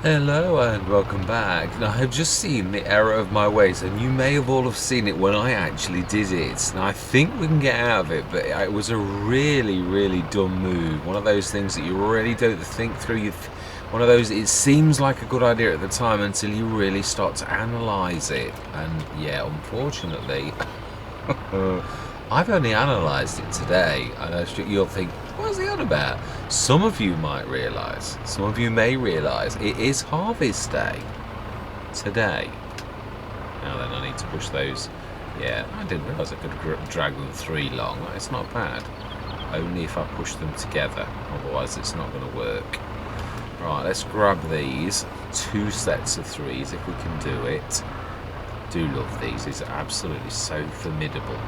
Hello and welcome back. Now, I have just seen the error of my ways, and you may have all have seen it when I actually did it. Now I think we can get out of it, but it was a really, really dumb move. One of those things that you really don't think through. One of those, it seems like a good idea at the time until you really start to analyse it. And yeah, unfortunately, I've only analysed it today, and you'll think, what's he on about? Some of you might realise, some of you may realise, it is harvest day today. Now then, I need to push those. Yeah, I didn't realise I could drag them 3 long. It's not bad. Only if I push them together, otherwise it's not going to work. Right, let's grab these 2 sets of 3s if we can do it. Do love these. These are absolutely so formidable.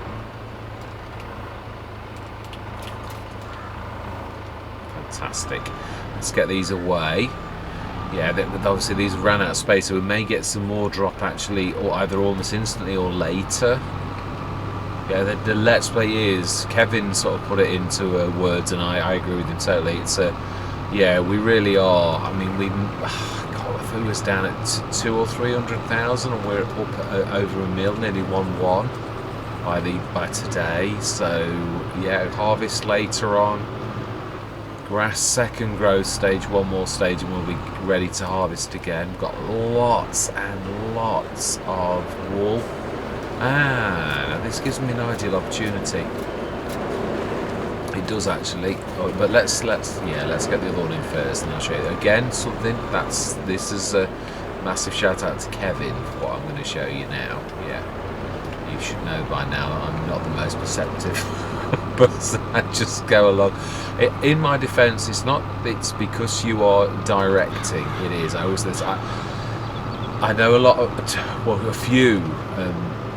Fantastic. Let's get these away. Yeah, obviously these ran out of space, so we may get some more drop actually, or either almost instantly or later. Yeah, the let's play is, Kevin sort of put it into words, and I agree with him totally. It's yeah, we really are. I mean, God, if we was down at 200,000 or 300,000, and we're up over a mil, nearly 1-1 by today. So yeah, harvest later on. Grass second growth stage, 1 more stage, and we'll be ready to harvest again. We've got lots and lots of wool. Now this gives me an ideal opportunity. It does actually, but let's get the other one in first, and I'll show you again something. This is a massive shout out to Kevin for what I'm going to show you now. Yeah, you should know by now that I'm not the most perceptive person. I just go along. In my defence, it's because you are directing. It is. I know a lot of, well, a few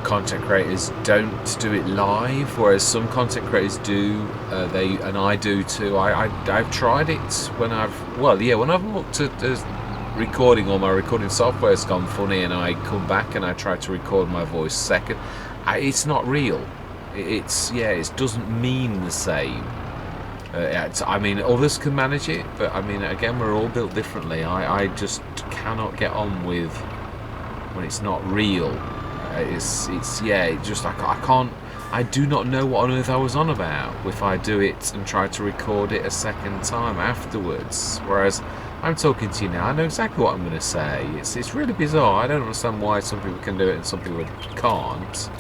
content creators don't do it live, whereas some content creators do. And I do too. I've tried it when I've looked at recording, or my recording software's gone funny, and I come back and I try to record my voice second. It's not real. It doesn't mean the same. I mean, others can manage it, but I mean, again, we're all built differently. I just cannot get on with when it's not real. I can't. I do not know what on earth I was on about if I do it and try to record it a second time afterwards. Whereas I'm talking to you now, I know exactly what I'm going to say. It's really bizarre. I don't understand why some people can do it and some people can't.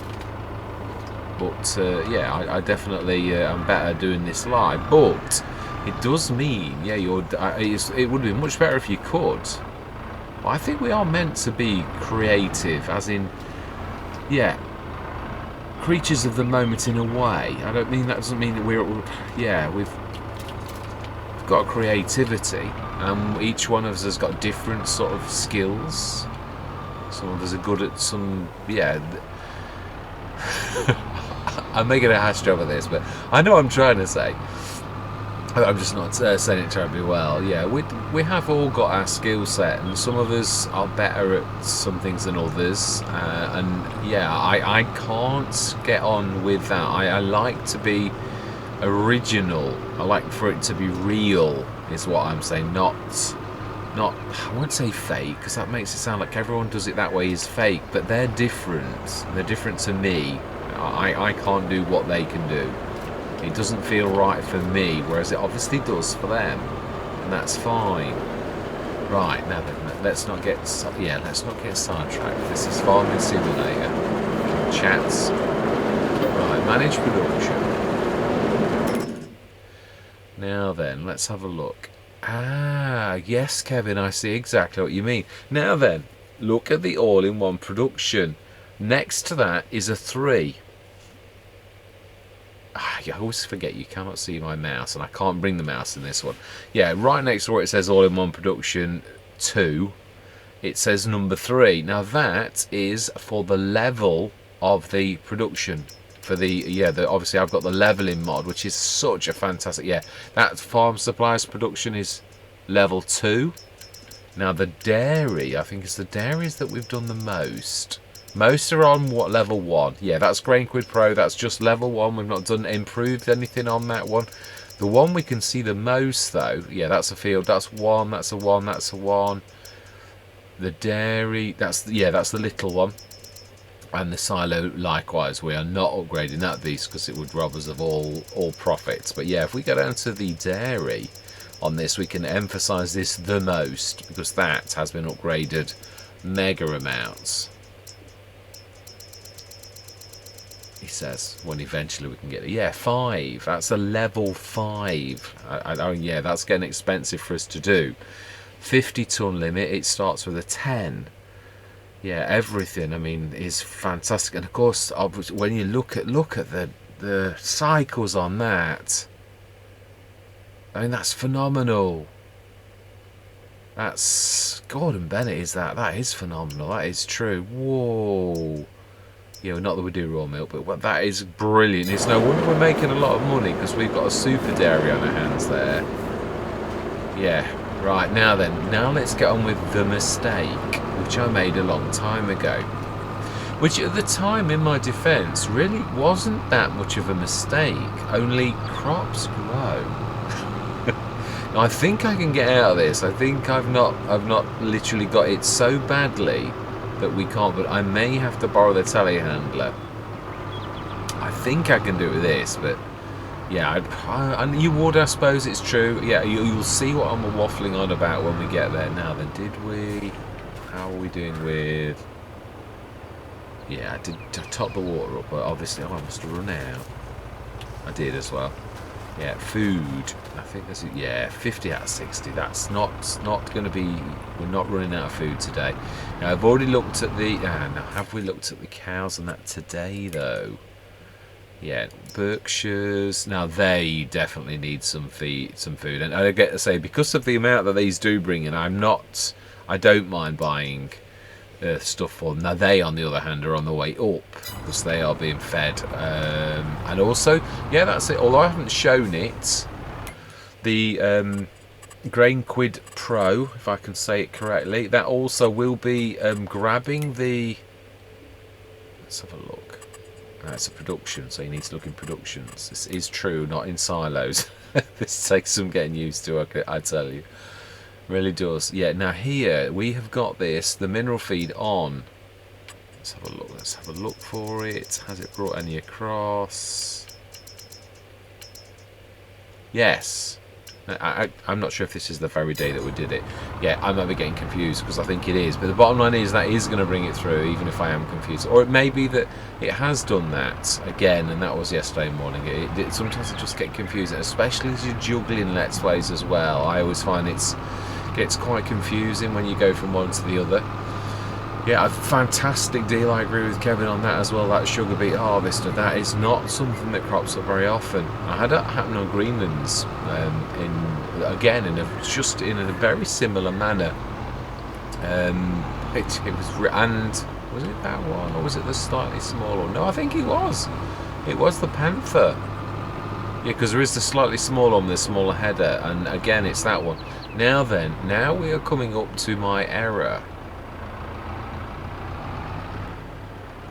But I definitely am better doing this live. But it does mean, it would be much better if you could. But I think we are meant to be creative, as in, creatures of the moment in a way. That doesn't mean that we've got creativity, and each one of us has got different sort of skills. Some of us are good at some, I'm making a hash job of this, but I know what I'm trying to say. I'm just not saying it terribly well. Yeah, we have all got our skill set, and some of us are better at some things than others. I can't get on with that. I like to be original. I like for it to be real, is what I'm saying. Not I won't say fake, because that makes it sound like everyone does it that way is fake. But they're different. They're different to me. I can't do what they can do. It doesn't feel right for me, whereas it obviously does for them, and that's fine. Right, now then, let's not get sidetracked. This is Farming Simulator. Chats. Right, manage production. Now then, let's have a look. Yes, Kevin, I see exactly what you mean. Now then, look at the all-in-one production. Next to that is a 3. I always forget you cannot see my mouse, and I can't bring the mouse in this one. Yeah, right next to where it says all-in-one production 2, it says number 3. Now that is for the level of the production. For obviously I've got the leveling mod, which is such a fantastic. That farm supplies production is level 2. Now the dairy, I think it's the dairies that we've done the most. Most are on level 1. Yeah, that's Grain Quid Pro. That's just level 1. We've not done improved anything on that one. The one we can see the most though, yeah, that's a field. That's 1. That's a 1. That's a 1. The dairy, that's the little one. And the silo, likewise, we are not upgrading that beast because it would rob us of all profits. But yeah, if we go down to the dairy on this, we can emphasize this the most because that has been upgraded mega amounts. He says when eventually we can get it. Yeah, 5. That's a level 5. Yeah, that's getting expensive for us to do. 50-ton limit. It starts with a 10. Yeah, everything, I mean, is fantastic. And of course, when you look at the cycles on that, I mean, that's phenomenal. That's Gordon Bennett, is that? That is phenomenal. That is true. Whoa. Yeah, well, not that we do raw milk, but that is brilliant. It's no wonder we're making a lot of money because we've got a super dairy on our hands there. Yeah. Right, now then, now let's get on with the mistake, which I made a long time ago. Which at the time, in my defence, really wasn't that much of a mistake, only crops grow. I think I can get out of this. I think I've not literally got it so badly that we can't, but I may have to borrow the telehandler. I think I can do it with this, but yeah, and you would, I suppose it's true. Yeah, you'll see what I'm waffling on about when we get there. Now then, how are we doing with... Yeah, I did top the water up, but obviously I must have run out. I did as well. Yeah, food. I think this is, yeah, 50 out of 60. That's not going to be... We're not running out of food today. Now, I've already looked at the... now, have we looked at the cows and that today, though? Yeah, Berkshires. Now they definitely need some food, and I get to say, because of the amount that these do bring in, I don't mind buying stuff for them. Now they, on the other hand, are on the way up because they are being fed, and also, yeah, that's it. Although I haven't shown it, the Grain Quid Pro, if I can say it correctly, that also will be grabbing the. Let's have a look. It's a production, so you need to look in productions. This is true, not in silos. This takes some getting used to, I tell you. Really does. Yeah, now here we have got this, the mineral feed on. Let's have a look. Let's have a look for it. Has it brought any across? Yes. I'm not sure if this is the very day that we did it. Yeah, I might be getting confused because I think it is. But the bottom line is that is going to bring it through, even if I am confused. Or it may be that it has done that again, and that was yesterday morning. Sometimes I just get confused, especially as you're juggling Let's Plays as well. I always find it gets quite confusing when you go from one to the other. Yeah, a fantastic deal. I agree with Kevin on that as well. That sugar beet harvester, that is not something that crops up very often. I had that happen on Greenlands, just in a very similar manner. It was, and was it that one or was it the slightly smaller one? No, I think it was. It was the panther. Yeah, because there is the slightly smaller one, the smaller header, and again, it's that one. Now then, now we are coming up to my error.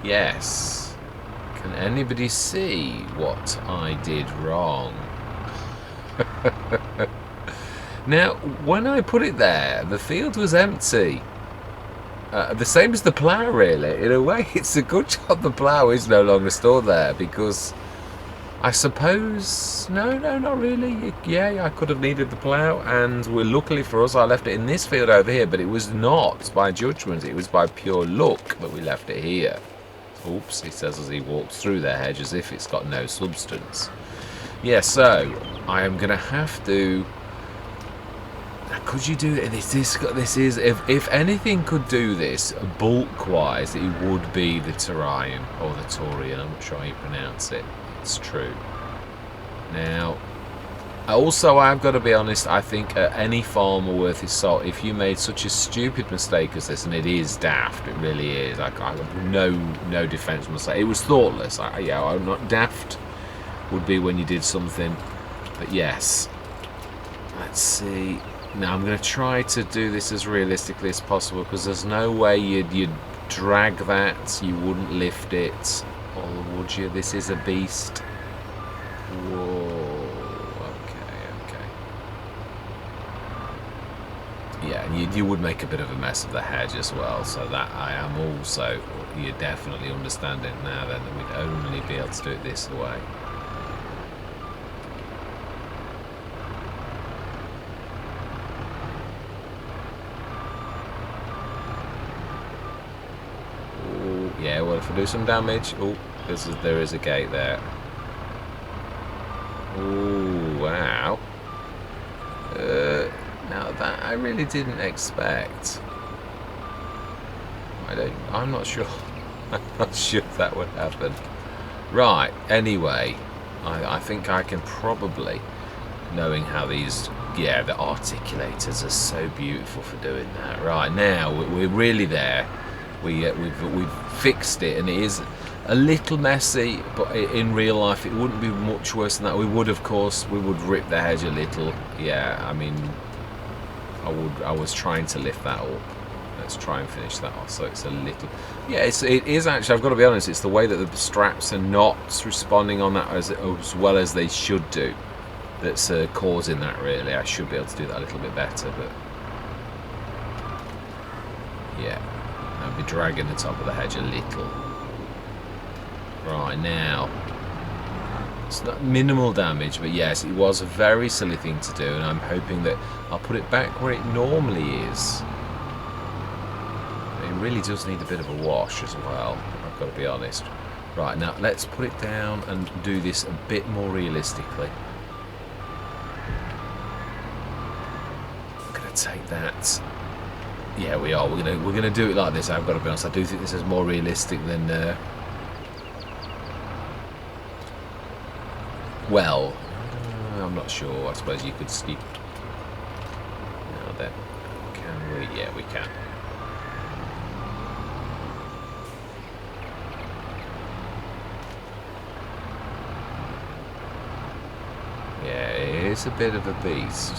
Yes. Can anybody see what I did wrong? Now, when I put it there, the field was empty. The same as the plough, really. In a way, it's a good job the plough is no longer stored there, because I suppose... No, not really. Yeah, I could have needed the plough, and luckily for us, I left it in this field over here, but it was not by judgment. It was by pure luck that we left it here. Oops, he says as he walks through their hedge as if it's got no substance. Yeah, so I am going to have to... Could you do it? This is if anything could do this bulk-wise, it would be the Turian, or the Taurian, I'm not sure how you pronounce it. It's true. Now, also, I've got to be honest, I think any farmer worth his salt, if you made such a stupid mistake as this, and it is daft, it really is, I have no defence mistake. It was thoughtless. I'm not daft. Would be when you did something, but yes. Let's see. Now I'm going to try to do this as realistically as possible, because there's no way you'd drag that, you wouldn't lift it, or would you? This is a beast. Whoa. Yeah, you would make a bit of a mess of the hedge as well. So that I am also, you definitely understand it now then, that we'd only be able to do it this way. Ooh, yeah, well, if I do some damage, oh, there is a gate there. Ooh, wow. Now that I really didn't expect. I'm not sure. I'm not sure that would happen. Right, anyway, I think I can probably, knowing how these, yeah, the articulators are so beautiful for doing that. Right, now we're really there. We've fixed it, and it is a little messy, but in real life it wouldn't be much worse than that. We would, of course, rip the hedge a little. Yeah, I mean, I was trying to lift that up. Let's try and finish that off. So it's a little, yeah, it is actually, I've got to be honest, it's the way that the straps are not responding on that as well as they should do that's causing that, really. I should be able to do that a little bit better, but yeah, I'll be dragging the top of the hedge a little. Right, now it's not minimal damage, but yes, it was a very silly thing to do, and I'm hoping that I'll put it back where it normally is. It really does need a bit of a wash as well, I've got to be honest. Right, now let's put it down and do this a bit more realistically. I'm going to take that. Yeah, we are. We're gonna do it like this. I've got to be honest. I do think this is more realistic than. Well, I'm not sure. I suppose you could skip. Now then, can we? Yeah, we can. Yeah, it is a bit of a beast.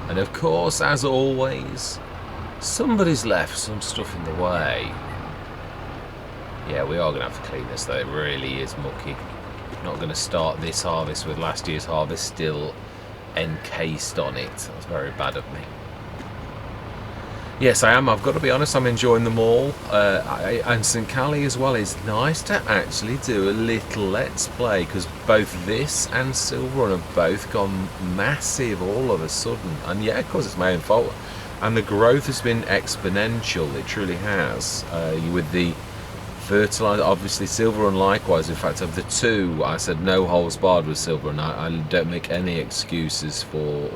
And of course, as always, somebody's left some stuff in the way. Yeah, we are going to have to clean this though. It really is mucky. Not going to start this harvest with last year's harvest still encased on it. That was very bad of me. Yes, I am. I've got to be honest, I'm enjoying them all. And St. Cali as well. It's nice to actually do a little Let's Play, because both this and Silver Run have both gone massive all of a sudden. And yeah, of course, it's my own fault. And the growth has been exponential. It truly has. With the Fertiliser, obviously Silver Run likewise. In fact, of the two, I said no holds barred with Silver Run. I don't make any excuses for...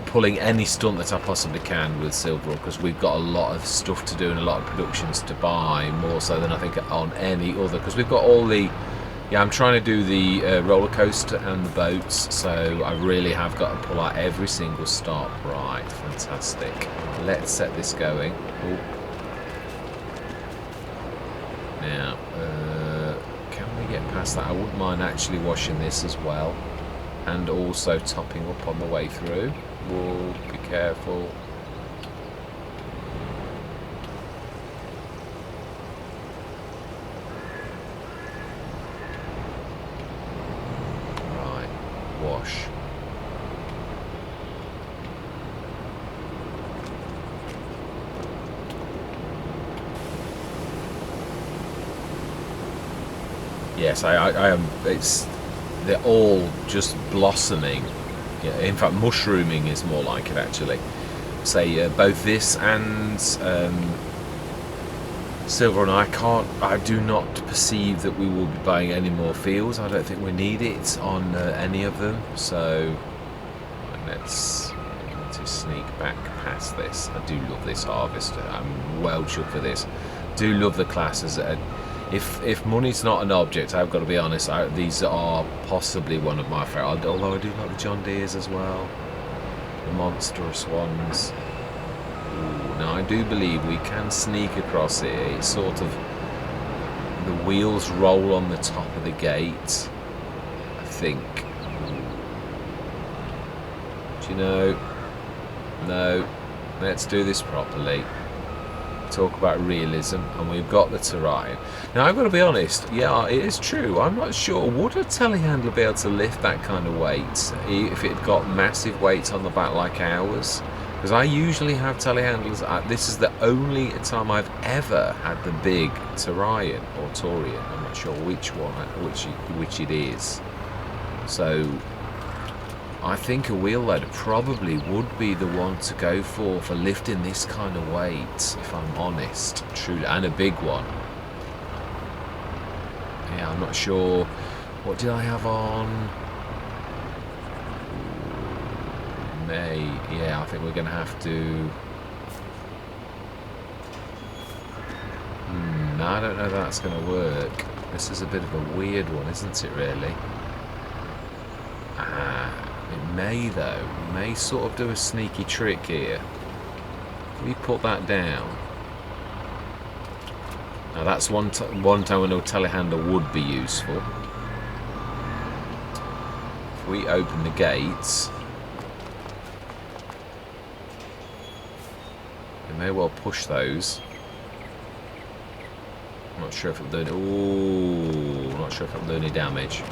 pulling any stunt that I possibly can with Silver Run, because we've got a lot of stuff to do and a lot of productions to buy, more so than I think on any other, because we've got all the, yeah, I'm trying to do the roller coaster and the boats, so I really have got to pull out every single stop. Right, fantastic. Let's set this going. Ooh. Now, can we get past that? I wouldn't mind actually washing this as well, and also topping up on the way through. Whoa, be careful. Right, wash. Yes, I am. They're all just blossoming. Yeah, in fact, mushrooming is more like it actually. Say both this and Silver and I do not perceive that we will be buying any more fields. I don't think we need it on any of them. So let's sneak back past this. I do love this harvester. I'm well chuffed for this. Do love the classes. If money's not an object, I've got to be honest, these are possibly one of my favourite, although I do like the John Deeres as well, the monstrous ones. Ooh, now I do believe we can sneak across it. It's sort of, the wheels roll on the top of the gate, I think. Do you know? No, let's do this properly. talk about realism, and we've got the terrain. Now I've got to be honest, yeah, it is true, I'm not sure, would a telehandler be able to lift that kind of weight if it got massive weights on the back like ours? Because I usually have telehandlers, this is the only time I've ever had the big Turian or Taurian, I'm not sure which one, which it is. So I think a wheel loader probably would be the one to go for lifting this kind of weight, if I'm honest, truly, and a big one. Yeah, I'm not sure. What did I have on? May. Yeah, I think we're going to have to. I don't know if that's going to work. This is a bit of a weird one, isn't it, really? It may, though. It may sort of do a sneaky trick here. Can we put that down? Now that's one time when a telehandler would be useful. If we open the gates, we may well push those. I'm not sure if it'll do any. Ooh, I'm not sure if it'll do any damage.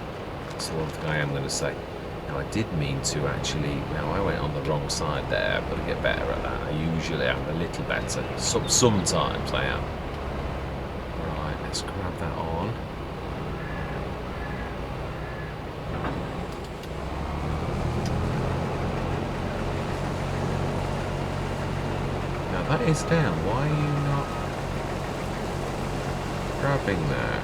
That's the one thing I am going to say. Now I did mean to actually. Now I went on the wrong side there. I've got to get better at that. I usually am a little better. Sometimes I am. Right, let's grab that on. Now that is down. Why are you not grabbing that?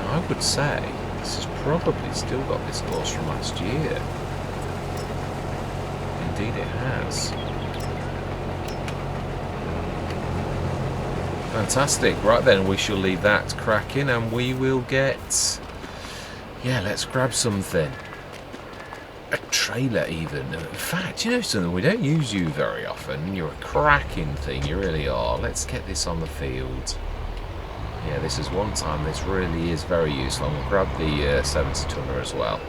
I would say this has probably still got this course from last year. Indeed it has. Fantastic. Right then, we shall leave that cracking and we will get... Yeah, let's grab something. A trailer even. In fact, you know something? We don't use you very often. You're a cracking thing, you really are. Let's get this on the field. Yeah, this is one time this really is very useful. And we'll grab the 70 tonner as well.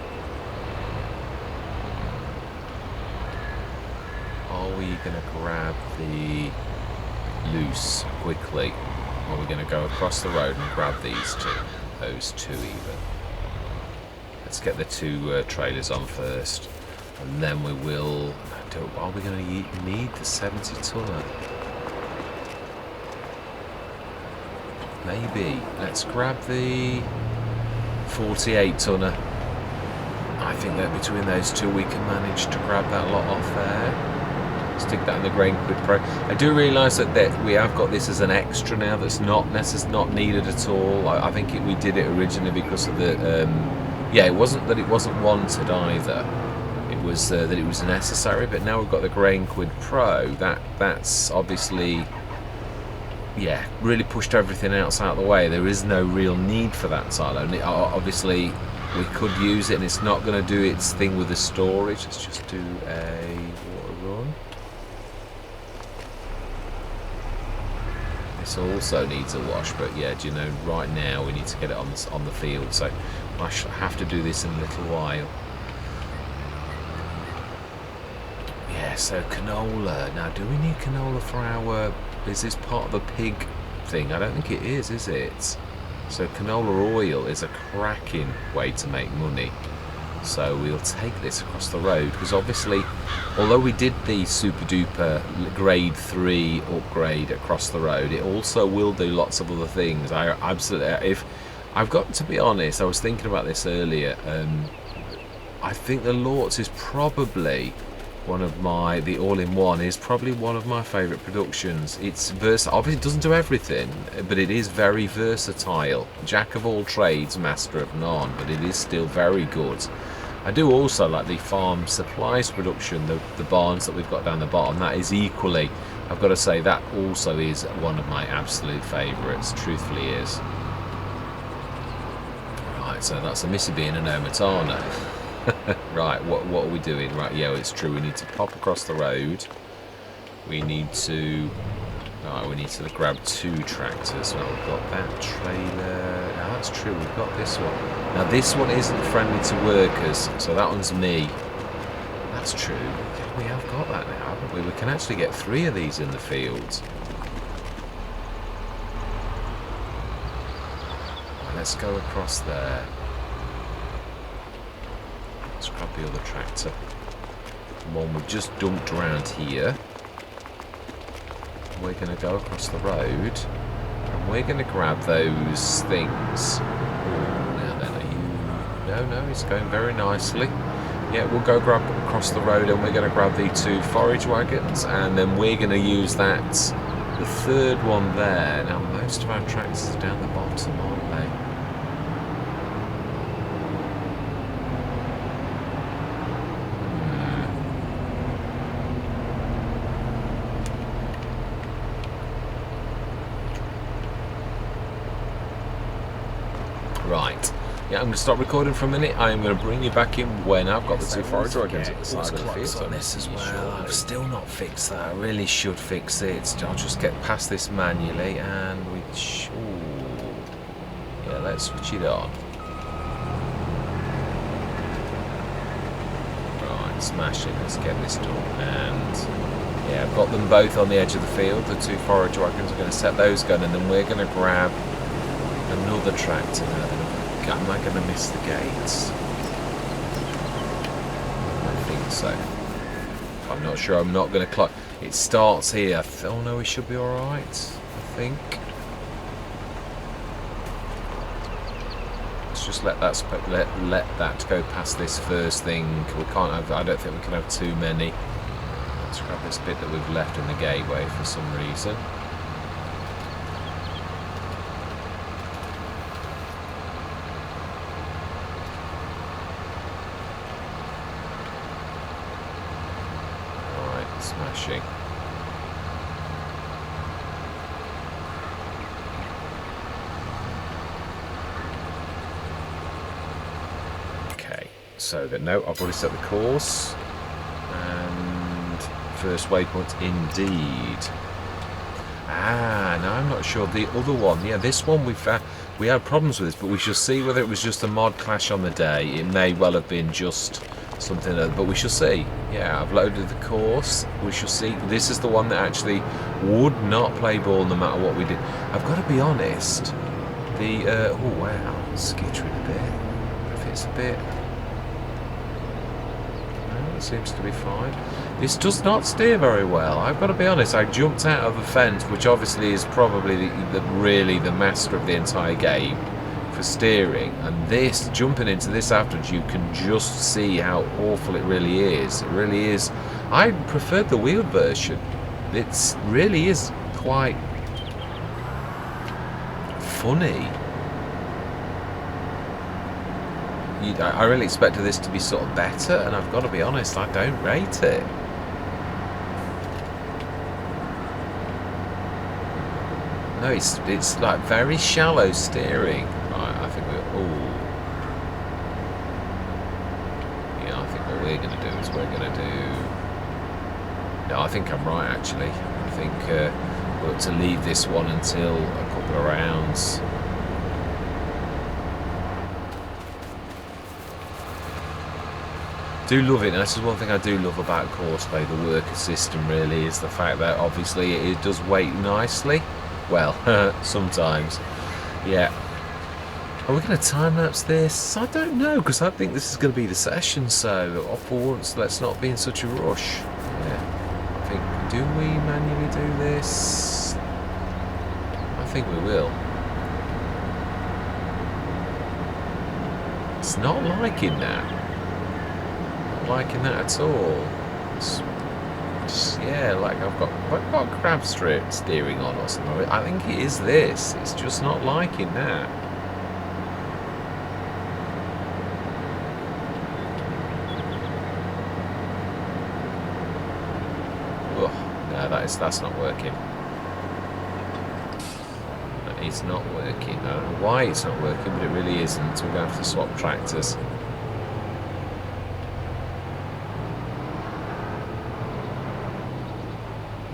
Are we going to grab the loose quickly? Or are we going to go across the road and grab these two? Those two even. Let's get the two trailers on first. And then we will... Are we going to need the 70 tonner? Maybe. Let's grab the 48 tonner. I think that between those two we can manage to grab that lot off there. Stick that in the Grain Quid Pro. I do realise that we have got this as an extra now that's not needed at all. I think we did it originally because of the... yeah, it wasn't that it wasn't wanted either. It was that it was necessary, but now we've got the Grain Quid Pro. That's obviously... Yeah, really pushed everything else out of the way. There is no real need for that silo. Obviously, we could use it, and it's not going to do its thing with the storage. Let's just do a water run. This also needs a wash, but yeah, do you know, right now we need to get it on the field, so I shall have to do this in a little while. Yeah, so canola. Now, do we need canola for our... Is this part of the pig thing? I don't think it is it? So canola oil is a cracking way to make money. So we'll take this across the road, because obviously, although we did the super duper grade 3 upgrade across the road, it also will do lots of other things. I absolutely... I've got to be honest, I was thinking about this earlier. I think the Lortz is probably... the all-in-one is probably one of my favourite productions. It's versatile. Obviously it doesn't do everything, but it is very versatile. Jack of all trades, master of none, but it is still very good. I do also like the farm supplies production, the barns that we've got down the bottom. That is equally, I've got to say, that also is one of my absolute favourites, truthfully is. Right, so that's a Missy being an Omatana. Right, what are we doing? Right, yeah, it's true. We need to pop across the road. we need to grab 2 tractors. Well, we've got that trailer. Now that's true, we've got this one. Now this one isn't friendly to workers, so that one's me. That's true. We have got that now, haven't we? We can actually get 3 of these in the fields. Right, let's go across there. Let's grab the other tractor. The one we've just dumped around here. We're going to go across the road and we're going to grab those things. Oh, now then, are you... No, it's going very nicely. Yeah, we'll go grab across the road and we're going to grab the 2 forage wagons, and then we're going to use that, the 3rd one there. Now, most of our tractors are down the bottom, aren't they? Right. Yeah, I'm going to stop recording for a minute. I am going to bring you back in when I've got the 2 forage wagons at the side of the field. On this as well. I've still not fixed that. I really should fix it. I'll just get past this manually and we... Yeah, let's switch it on. Right, smashing. Let's get this done. And yeah, I've got them both on the edge of the field. The 2 forage wagons. I'm going to set those going, and then we're going to grab another tractor now. Am I going to miss the gates? I think so. I'm not sure. I'm not going to clock. It starts here. Oh no, we should be alright, I think. Let's just let that go past this first thing. We can't have, I don't think we can have too many. Let's grab this bit that we've left in the gateway for some reason. Smashing. Okay, so that no, I've already set the course, and first waypoint indeed. Now I'm not sure the other one. Yeah, this one we had problems with this, but we shall see whether it was just a mod clash on the day. It may well have been just something other, but we shall see. Yeah, I've loaded the course. We shall see. This is the one that actually would not play ball no matter what we did. I've got to be honest. The oh wow, skittering a bit. If it's a bit, no, it seems to be fine. This does not steer very well. I've got to be honest. I jumped out of a fence, which obviously is probably really the master of the entire game for steering, and this, jumping into this afterwards, you can just see how awful it really is. It really is. I preferred the wheeled version. It really is quite funny. I really expected this to be sort of better, and I've got to be honest, I don't rate it. No, it's like very shallow steering. I think I think what we're going to do is no, I think I'm right actually. I think we're to leave this one until a couple of rounds. Do love it, and this is one thing I do love about Courseplay, the worker system really, is the fact that obviously it does wait nicely. Well, sometimes. Yeah. Are we going to time-lapse this? I don't know, because I think this is going to be the session, so for once, let's not be in such a rush. Yeah. I think, do we manually do this? I think we will. It's not liking that. Not liking that at all. It's just, yeah, like I've got grab steering on or something. I think it is this. It's just not liking that. That's not working. It's not working. I don't know why it's not working, but it really isn't. So we're going to have to swap tractors.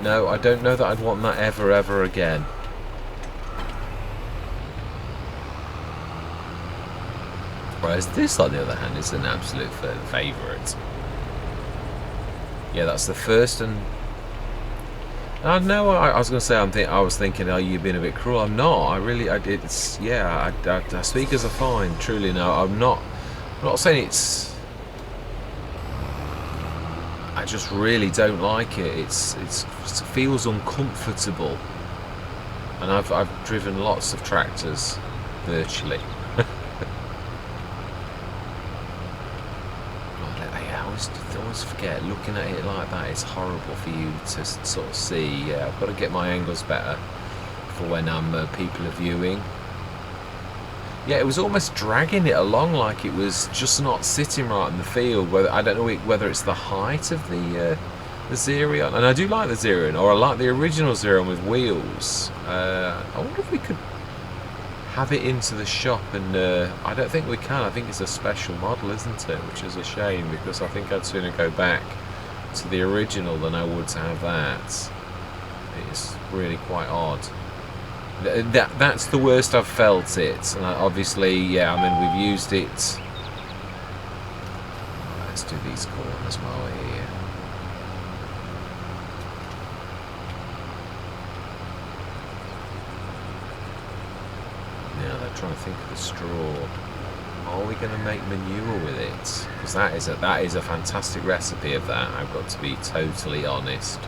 No, I don't know that I'd want that ever again. Whereas this, on the other hand, is an absolute favourite. Yeah, that's the first and... no, I was going to say, I was thinking, oh, you've been a bit cruel. I'm not. It's... Yeah, speakers are fine, truly. No, I'm not saying it's... I just really don't like it. It feels uncomfortable. And I've driven lots of tractors, virtually. I always forget, looking at it like that, it's horrible for you to sort of see. Yeah, I've got to get my angles better for when people are viewing. Yeah, it was almost dragging it along, like it was just not sitting right in the field. I don't know whether it's the height of the Xerion, and I do like the Xerion, or I like the original Xerion with wheels. I wonder if we could have it into the shop, and I don't think we can. I think it's a special model, isn't it? Which is a shame, because I think I'd sooner go back to the original than I would to have that. It's really quite odd. That's the worst I've felt it, and obviously, yeah, I mean, we've used it. Let's do these corners while we're here. Now they're trying to think of the straw. Are we going to make manure with it? Because that is a fantastic recipe of that. I've got to be totally honest.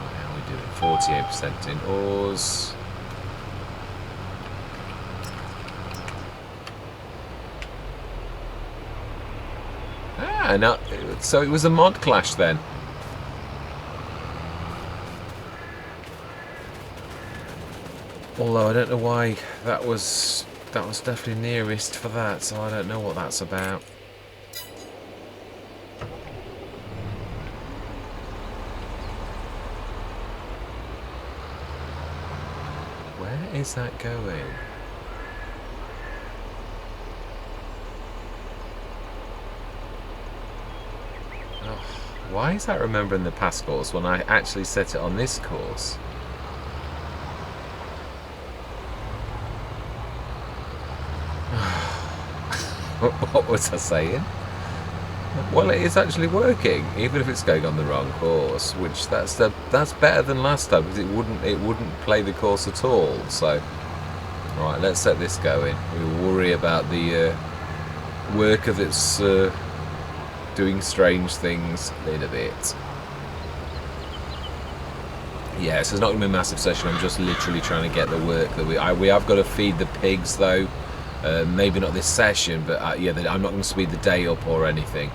How are we doing? 48% in ores. No, so it was a mod clash then. Although I don't know why that was definitely nearest for that, so I don't know what that's about. Where is that going? Oh, why is that remembering the past course when I actually set it on this course? What was I saying? Well, it is actually working, even if it's going on the wrong course. Which that's better than last time, because it wouldn't play the course at all. So, right, let's set this going. We'll worry about the worker that's doing strange things in a bit. Yeah, so it's not going to be a massive session. I'm just literally trying to get the work that we have got to feed the pigs though. Maybe not this session, but yeah, I'm not going to speed the day up or anything.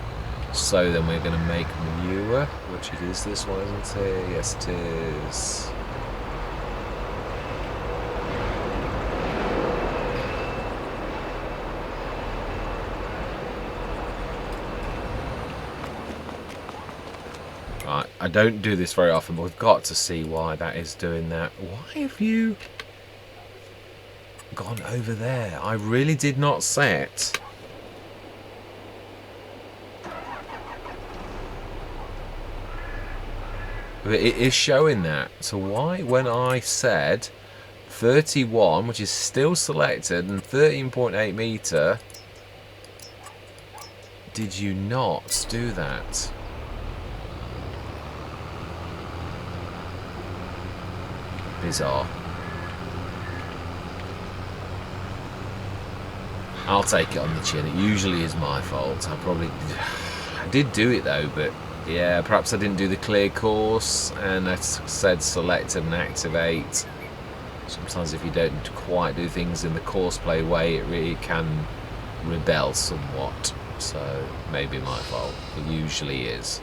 So then we're going to make manure, which it is this one, isn't it? Yes, it is. Right, I don't do this very often, but we've got to see why that is doing that. Why have you gone over there? I really did not set. But it is showing that. So why, when I said 31, which is still selected, and 13.8 meter, did you not do that? Bizarre. I'll take it on the chin. It usually is my fault. I did do it though, but yeah, perhaps I didn't do the clear course, and I said select and activate. Sometimes if you don't quite do things in the course play way, it really can rebel somewhat. So maybe my fault. It usually is.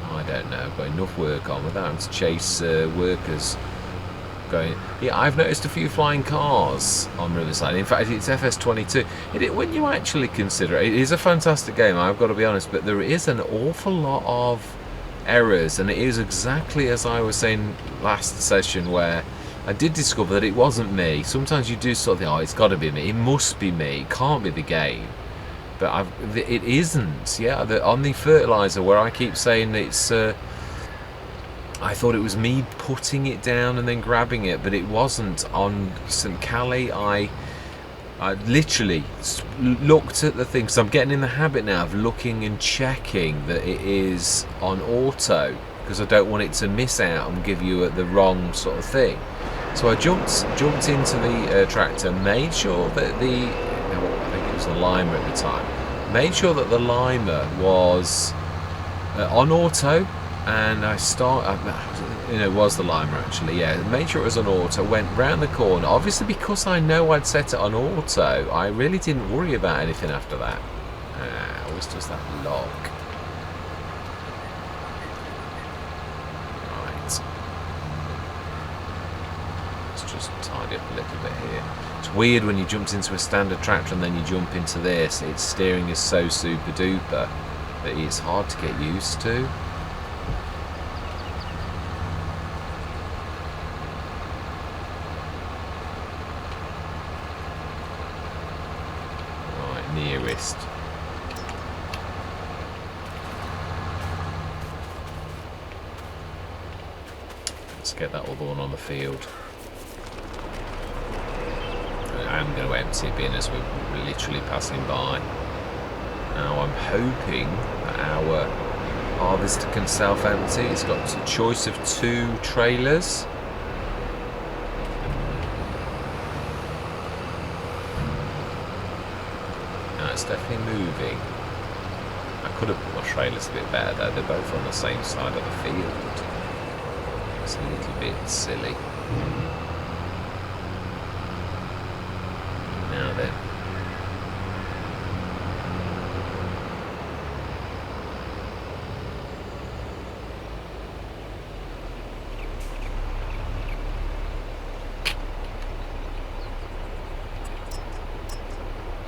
I don't know. I've got enough work on without having to chase workers. Going. Yeah, I've noticed a few flying cars on Riverside. In fact, it's FS22. When you actually consider it, it is a fantastic game, I've got to be honest, but there is an awful lot of errors, and it is exactly as I was saying last session, where I did discover that it wasn't me. Sometimes you do sort of think, oh, it's got to be me. It must be me. It can't be the game. But it isn't. Yeah, on the fertilizer where I keep saying it's... I thought it was me putting it down and then grabbing it, but it wasn't. On St. Calais, I literally looked at the thing, because I'm getting in the habit now of looking and checking that it is on auto, because I don't want it to miss out and give you the wrong sort of thing. So I jumped into the tractor, made sure that I think it was the limer at the time, made sure that the limer was on auto. And it was the limer actually, yeah. Made sure it was on auto, went round the corner. Obviously, because I know I'd set it on auto, I really didn't worry about anything after that. Always does that lock. Right. Let's just tidy up a little bit here. It's weird when you jumped into a standard tractor and then you jump into this. Its steering is so super duper that it's hard to get used to. Nearest. Let's get that other one on the field. I'm going to empty it in as we're literally passing by. Now I'm hoping that our harvester can self-empty. It's got a choice of 2 trailers. It's definitely moving. I could have put my trailers a bit better though. They're both on the same side of the field. It's a little bit silly. Now then.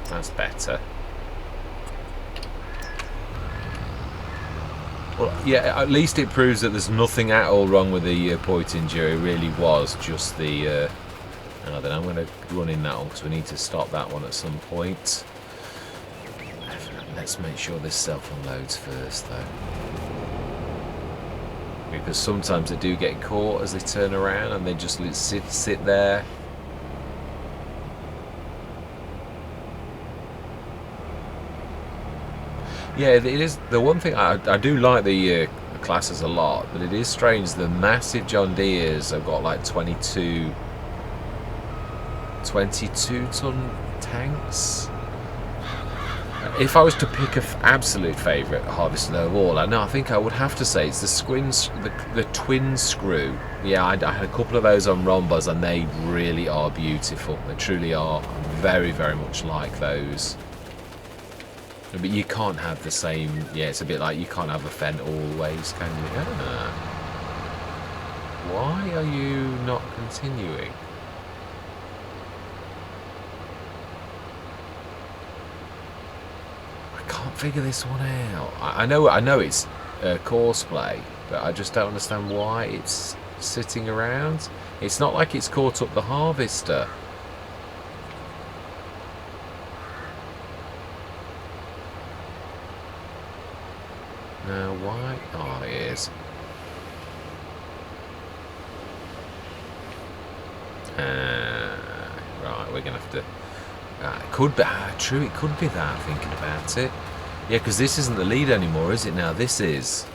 That's better. Well, yeah, at least it proves that there's nothing at all wrong with the Poitinger. It really was just the... now then, I'm going to run in that one because we need to stop that one at some point. Let's make sure this self-unloads first, though. Because sometimes they do get caught as they turn around and they just sit there. Yeah, it is the one thing I do like the classes a lot, but it is strange. The massive John Deeres have got like 22 ton tanks. If I was to pick an absolute favourite harvester of all, I think I would have to say it's the twin screw. Yeah, I had a couple of those on Rhombos and they really are beautiful. They truly are very, very much like those. But you can't have the same... Yeah, it's a bit like you can't have a Fendt always, can you? Why are you not continuing? I can't figure this one out. I know it's course play, but I just don't understand why it's sitting around. It's not like it's caught up the harvester. Now, why? Oh, it is. Right, we're going to have to... it could be... true, it could be that, thinking about it. Yeah, because this isn't the lead anymore, is it now? This is.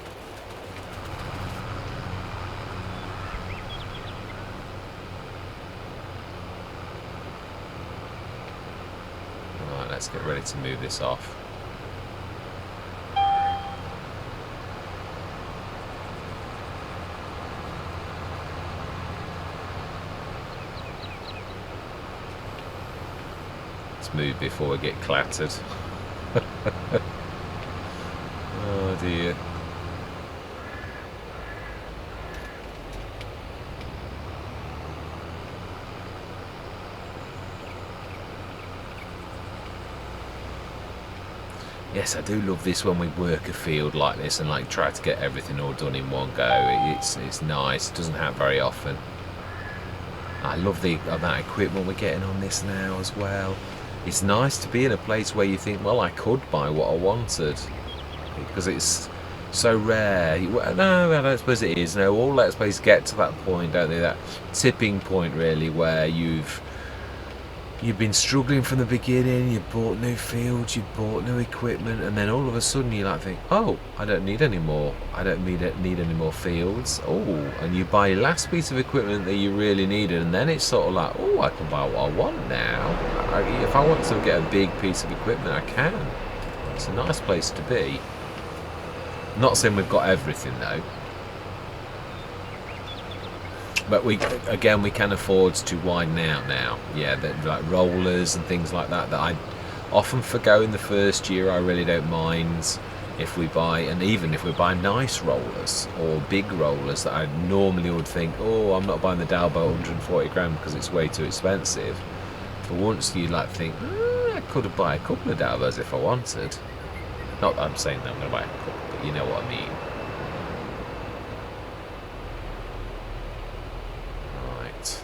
Right, let's get ready to move this off. Move before we get clattered. Oh dear. Yes, I do love this when we work a field like this and like try to get everything all done in one go. It's nice. It doesn't happen very often. I love the amount of equipment we're getting on this now as well. It's nice to be in a place where you think, well, I could buy what I wanted, because it's so rare. No, I don't suppose it is. No, all Let's Plays get to that point, don't they? That tipping point, really, where you've been struggling from the beginning. You bought new fields, you bought new equipment, and then all of a sudden you like think, oh, I don't need any more. I don't need any more fields. Oh, and you buy your last piece of equipment that you really needed, and then it's sort of like, oh, I can buy what I want now. If I want to get a big piece of equipment, I can. It's a nice place to be. Not saying we've got everything though, but we can afford to widen out now. Yeah, like rollers and things like that I often forgo in the first year. I really don't mind if we buy, and even if we buy nice rollers or big rollers that I normally would think, oh, I'm not buying the Dalbo 140 grand because it's way too expensive. But once you like think, I could have bought a couple of Dalbos if I wanted. Not that I'm saying that I'm going to buy a couple, but you know what I mean. Right.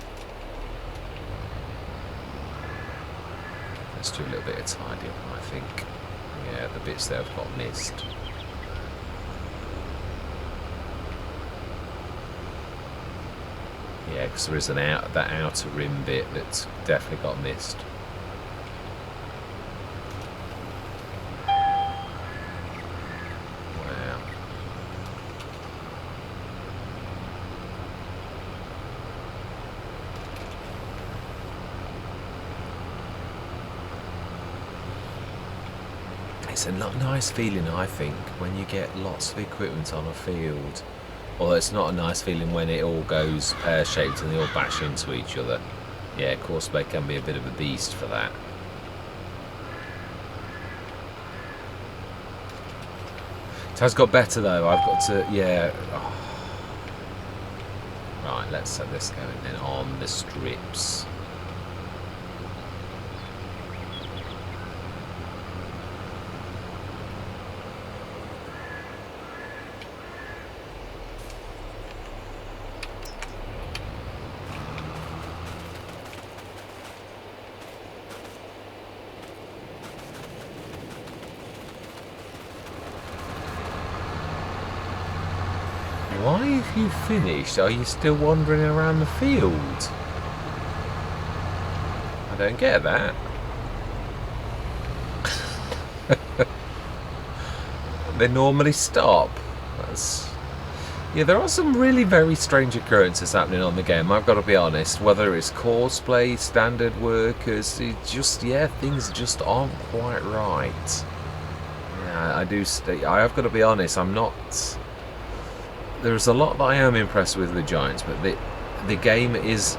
Let's do a little bit of tidy up, I think. Yeah, the bits that have got missed. Yeah, because there is that outer rim bit that's definitely got missed. It's a nice feeling, I think, when you get lots of equipment on a field. Although it's not a nice feeling when it all goes pear-shaped and they all bash into each other. Yeah, of course, they can be a bit of a beast for that. It has got better though. I've got to, yeah. Oh. Right, let's set this going then on the strips. Why have you finished? Are you still wandering around the field? I don't get that. They normally stop. Yeah, there are some really very strange occurrences happening on the game, I've got to be honest. Whether it's courseplay, standard workers, things just aren't quite right. Yeah, I've got to be honest, I'm not... There's a lot that I am impressed with Giants, but the game is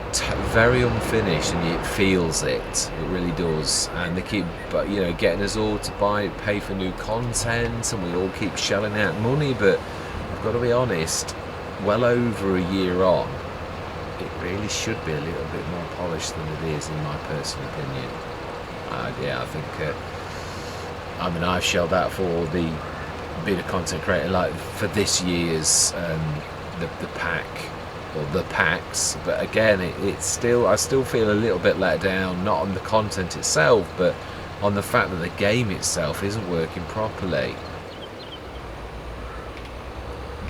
very unfinished, and it feels it. It really does. And they keep, getting us all to pay for new content, and we all keep shelling out money. But I've got to be honest, well over a year on, it really should be a little bit more polished than it is, in my personal opinion. I think. I've shelled out for the bit of content creator, like for this year's the pack or the packs, but again I still feel a little bit let down, not on the content itself but on the fact that the game itself isn't working properly.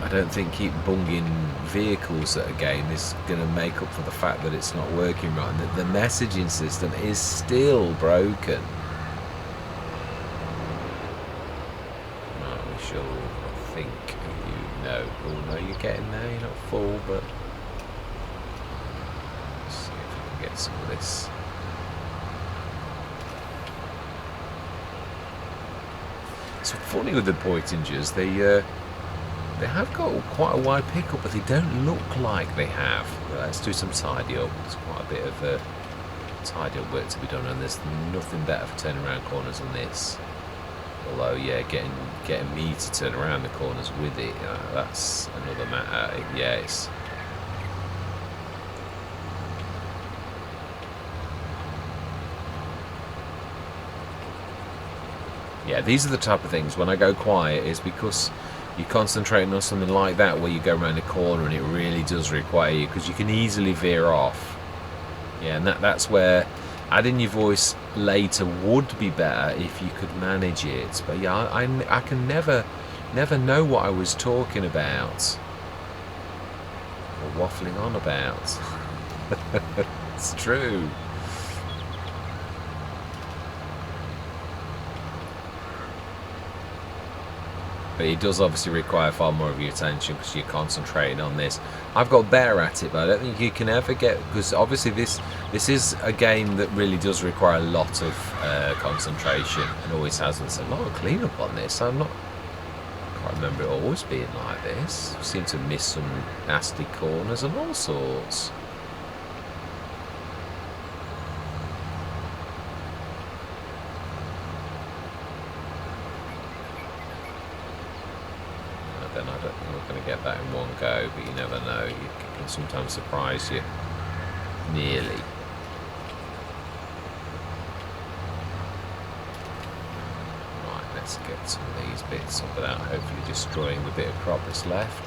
I don't think keep bunging vehicles at a game is going to make up for the fact that it's not working right, and the messaging system is still broken. I think you're getting there, you're not full, but let's see if we can get some of this. It's funny with the Poitingers, they have got quite a wide pickup, but they don't look like they have. Let's do some tidy up. There's quite a bit of tidy up work to be done, and there's nothing better for turning around corners than this. Although, yeah, getting me to turn around the corners with it, that's another matter. Yeah, these are the type of things, when I go quiet, is because you're concentrating on something like that where you go around the corner and it really does require you, because you can easily veer off. Yeah, and that's where adding your voice later would be better if you could manage it. But yeah, I can never know what I was talking about or waffling on about. It's true. But it does obviously require far more of your attention because you're concentrating on this. I've got better at it, but I don't think you can ever get, because obviously this is a game that really does require a lot of concentration, and always has. There's a lot of cleanup on this. I can't remember it always being like this. Seem to miss some nasty corners and all sorts. Then I'm not going to get that in one go, but you never know. You can sometimes surprise you. Nearly. Right, let's get some of these bits up without hopefully destroying the bit of crop that's left.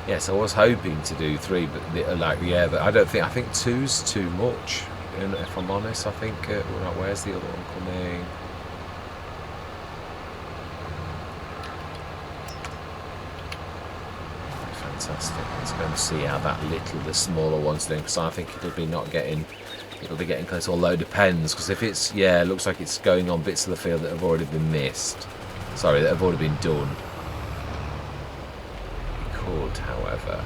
Yes, I was hoping to do 3, but but I think 2's too much. And if I'm honest, I think where's the other one coming? Fantastic. Let's go and see how the smaller one's doing, because I think it'll be getting close. Although it depends, because if it's it looks like it's going on bits of the field that have already been missed. Sorry, that have already been done. We could, however,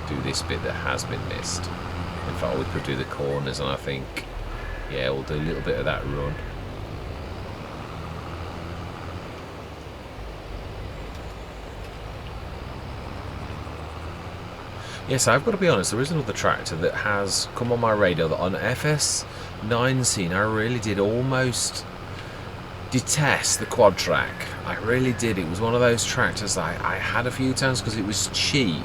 do this bit that has been missed. In fact, we could do the corners, and I think, we'll do a little bit of that run. Yes, I've got to be honest, there is another tractor that has come on my radar that on FS19 I really did almost detest the quad track. I really did. It was one of those tractors I had a few times because it was cheap.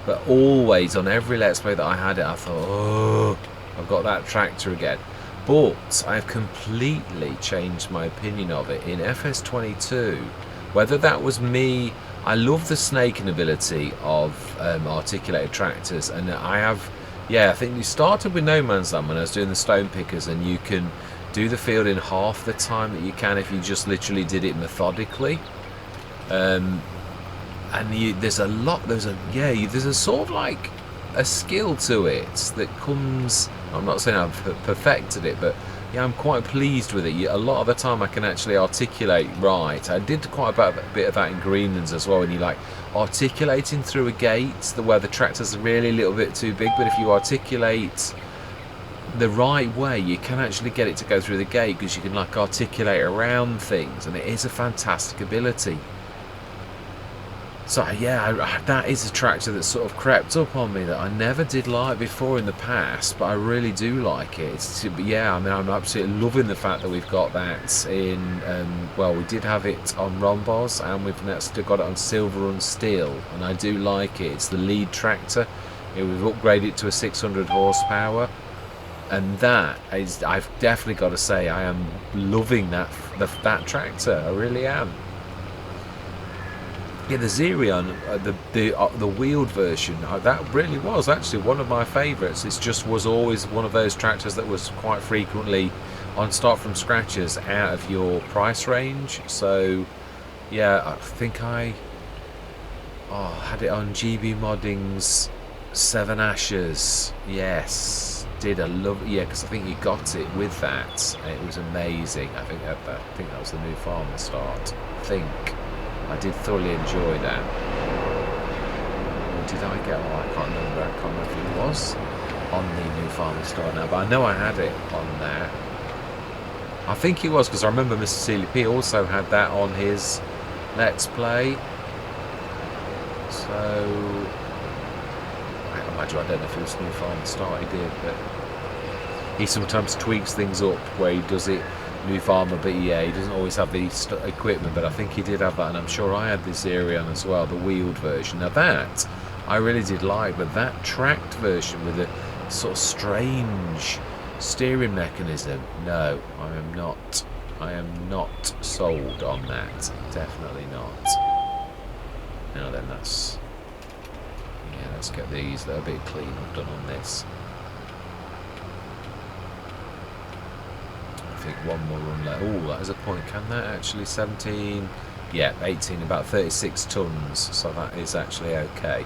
But always, on every Let's Play that I had it, I thought, oh, I've got that tractor again. But I've completely changed my opinion of it. In FS22, whether that was me, I love the snaking ability of articulated tractors. And I think you started with No Man's Land when I was doing the stone pickers, and you can do the field in half the time that you can if you just literally did it methodically. And there's a sort of like a skill to it that comes. I'm not saying I've perfected it, but I'm quite pleased with it. A lot of the time I can actually articulate right. I did quite a bit of that in Greenlands as well, when you like articulating through a gate where the tractor's really a little bit too big, but if you articulate the right way, you can actually get it to go through the gate, because you can like articulate around things, and it is a fantastic ability. So that is a tractor that sort of crept up on me that I never did like before in the past, but I really do like it. I'm absolutely loving the fact that we've got that in, we did have it on Rhombos, and we've still got it on Silver and Steel, and I do like it. It's the lead tractor. We've upgraded it to a 600 horsepower, and I've definitely got to say, I am loving that tractor. I really am. Yeah, the Xerion, the wheeled version, that really was actually one of my favourites. It just was always one of those tractors that was quite frequently on start from scratches out of your price range. So, I think I had it on GB Modding's 7 Ashes. Yes, did. I love it. Yeah, because I think you got it with that. It was amazing. I think that was the new Farmer start. I did thoroughly enjoy that. Or did I get? I can't remember. I can't remember if it was on the new Farmer Star now, but I know I had it on there. I think it was, because I remember Mr. CLP also had that on his Let's Play. So I imagine, I don't know if it was new Farmer Star he did, but he sometimes tweaks things up where he does it. New Farmer, but he doesn't always have the equipment, but I think he did have that, and I'm sure I had this Xerion as well, the wheeled version. Now that I really did like, but that tracked version with a sort of strange steering mechanism, no, I am not sold on that. Definitely not. Now then that's... Yeah, let's get these, they're a bit clean done on this. I think one more run left. Oh, that is a point. Can that actually 17? Yeah, 18, about 36 tons. So that is actually okay.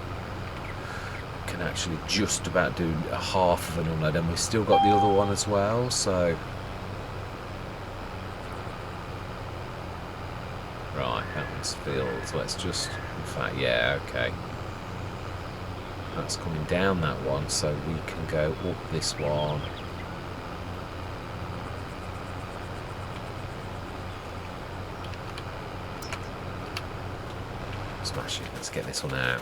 Can actually just about do a half of an unload, and we've still got the other one as well. So right, that one's filled. So let's just, in fact, yeah, okay. That's coming down that one, so we can go up this one. Smash it. Let's get this one out.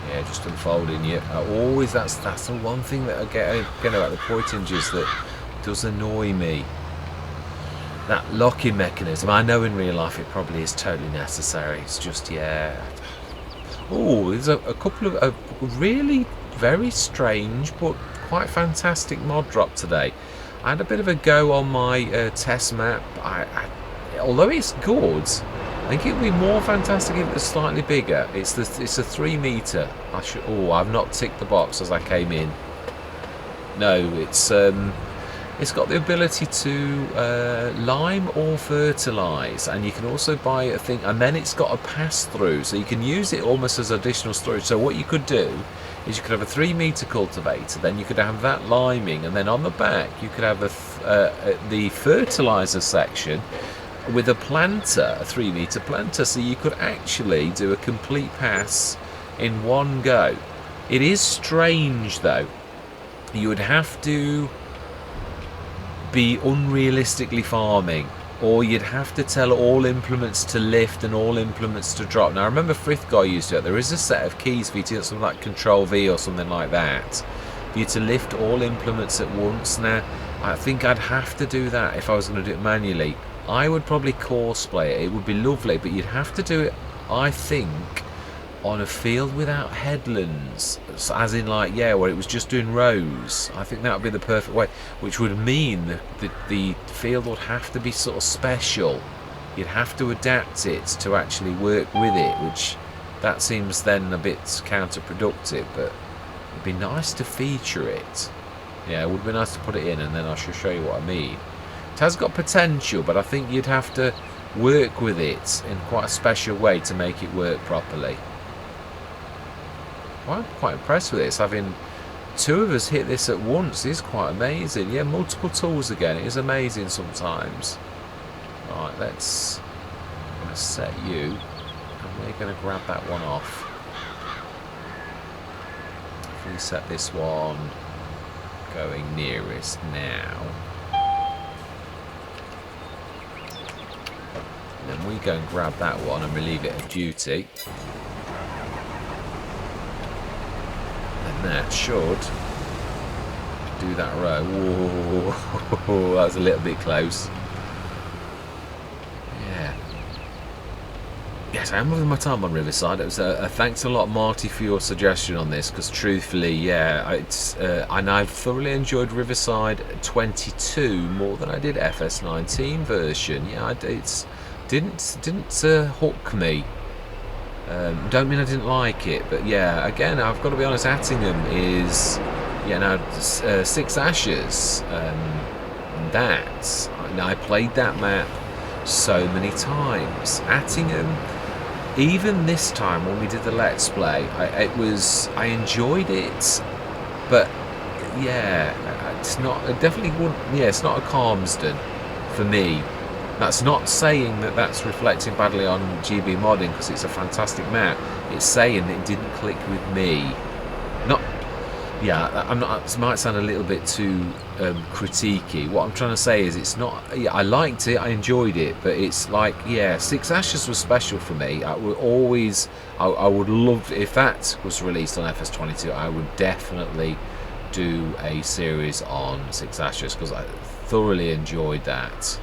Yeah, just unfolding. Yeah, always. That's the one thing that I get again about the pointages that does annoy me. That locking mechanism. I know in real life it probably is totally necessary. It's just, yeah. Oh, there's a couple of really very strange but quite fantastic mod drop today. I had a bit of a go on my test map. Although it's good, I think it would be more fantastic if it was slightly bigger. It's a 3 metre. I've not ticked the box as I came in. No, it's got the ability to lime or fertilise, and you can also buy a thing, and then it's got a pass through, so you can use it almost as additional storage. So what you could do is you could have a 3 metre cultivator, then you could have that liming, and then on the back you could have the fertiliser section with a planter, a 3 metre planter, so you could actually do a complete pass in one go. It is strange though. You would have to be unrealistically farming, or you'd have to tell all implements to lift and all implements to drop. Now I remember Frithguy used to do it. There is a set of keys for you to get something like Control V or something like that, for you to lift all implements at once. Now I think I'd have to do that if I was going to do it manually. I would probably courseplay it. It would be lovely, but you'd have to do it, I think, on a field without headlands, as in like, yeah, where it was just doing rows. I think that would be the perfect way, which would mean that the field would have to be sort of special. You'd have to adapt it to actually work with it, which that seems then a bit counterproductive, but it'd be nice to feature it. Yeah, it would be nice to put it in, and then I shall show you what I mean. It has got potential, but I think you'd have to work with it in quite a special way to make it work properly. Well, I'm quite impressed with this. Having two of us hit this at once is quite amazing. Yeah, multiple tools again. It is amazing sometimes. Right, let's set you, and we're going to grab that one off. If we set this one going nearest now, and then we go and grab that one and relieve it of duty. That should do that row. Whoa, that was a little bit close. Yeah. Yes, I am having my time on Riverside. It was thanks a lot, Marty, for your suggestion on this, because truthfully, yeah, and I've thoroughly enjoyed Riverside 22 more than I did FS19 version. Yeah, it didn't hook me. Don't mean I didn't like it, but yeah, again, I've got to be honest, Attingham is, yeah, now 6 Ashes. I played that map so many times. Attingham, even this time when we did the Let's Play, I enjoyed it, but yeah, it's not, it definitely wouldn't, yeah, it's not a Calmsden for me. That's not saying that that's reflecting badly on GB modding, because it's a fantastic map. It's saying that it didn't click with me. Not, yeah, I'm not. It might sound a little bit too critiquey. What I'm trying to say is, it's not. Yeah, I liked it, I enjoyed it, but it's like, yeah, 6 Ashes was special for me. I would always, I would love, if that was released on FS22, I would definitely do a series on 6 Ashes, because I thoroughly enjoyed that.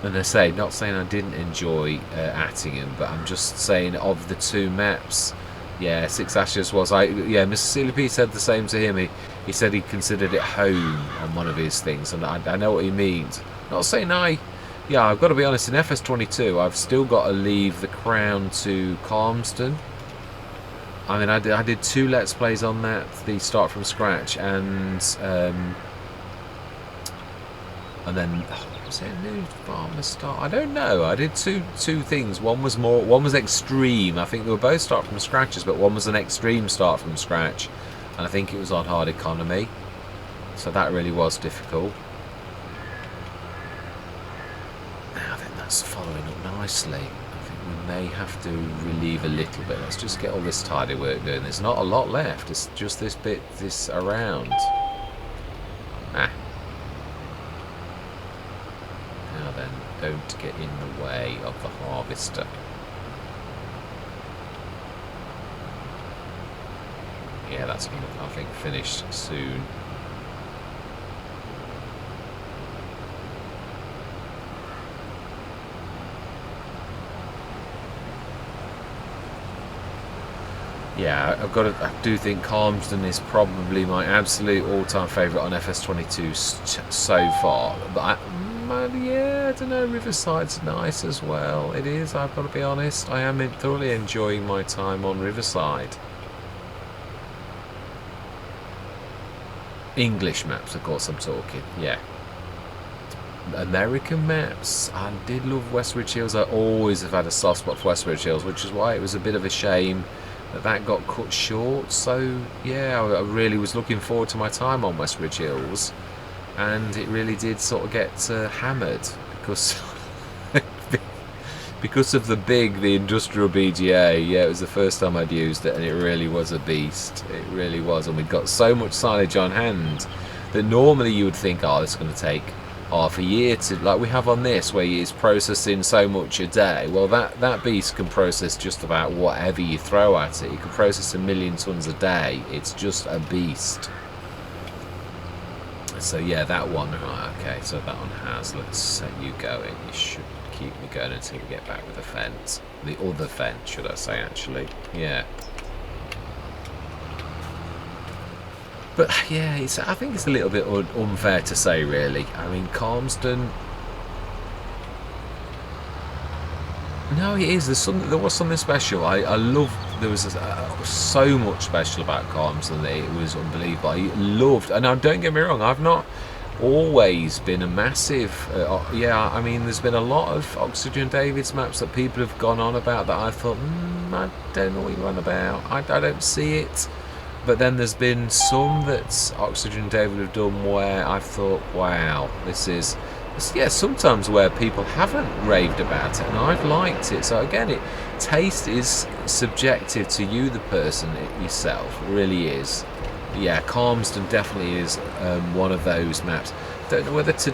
And I say, not saying I didn't enjoy Attingham, but I'm just saying of the two maps, yeah, 6 Ashes was. Yeah, Mr. CLP said the same to him. he said he considered it home on one of his things, and I know what he means. Not saying yeah, I've got to be honest, in FS22 I've still got to leave the crown to Calmsden. I mean, I did 2 Let's Plays on that, the start from scratch, and then was it a new farmer start? I don't know. I did two things. One was extreme. I think they were both start from scratches, but one was an extreme start from scratch, and I think it was on hard economy. So that really was difficult. Now then, that's following up nicely. I think we may have to relieve a little bit. Let's just get all this tidy work done. There's not a lot left. It's just this bit, this around. Now then, don't get in the way of the harvester. Yeah, that's going to, I think, finished soon. Yeah, I do think Calmsden is probably my absolute all-time favourite on FS22 so far. But yeah, I don't know, Riverside's nice as well. It is, I've got to be honest. I am thoroughly enjoying my time on Riverside. English maps, of course, I'm talking, yeah. American maps, I did love West Ridge Hills. I always have had a soft spot for West Ridge Hills, which is why it was a bit of a shame that got cut short. So yeah, I really was looking forward to my time on West Ridge Hills, and it really did sort of get hammered because of the industrial BGA. Yeah, it was the first time I'd used it, and it really was a beast. It really was, and we got so much silage on hand that normally you would think, oh, it's going to take half a year to, like we have on this, where it's processing so much a day. Well, that beast can process just about whatever you throw at it. You can process 1 million tons a day. It's just a beast. So yeah, that one, right, okay, so that one has, let's set you going. You should keep me going until we get back with the fence. The other fence, should I say, actually. Yeah. But yeah, I think it's a little bit unfair to say, really. I mean, Calmsden. No, it is. There was something special. I love. There was so much special about Calmsden that it was unbelievable. I loved, and now don't get me wrong, I've not always been a massive. Yeah, I mean, there's been a lot of Oxygen David's maps that people have gone on about that I thought, I don't know what you're on about. I don't see it. But then there's been some that Oxygen David have done where I've thought, wow, this is, yeah, sometimes where people haven't raved about it, and I've liked it. So again, taste is subjective to you, the person yourself. It really is. Yeah, Calmsden definitely is one of those maps. Don't know whether to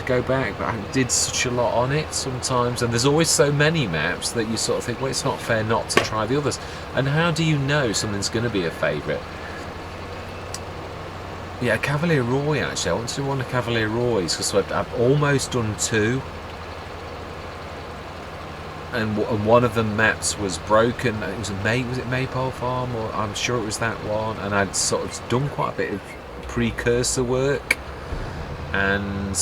go back, but I did such a lot on it sometimes, and there's always so many maps that you sort of think, well, it's not fair not to try the others. And how do you know something's going to be a favourite? Yeah, Cavalier Roy, actually. I want to do one of Cavalier Roy's, because I've almost done 2. And one of the maps was broken. It was it Maypole Farm, or I'm sure it was that one. And I'd sort of done quite a bit of precursor work. And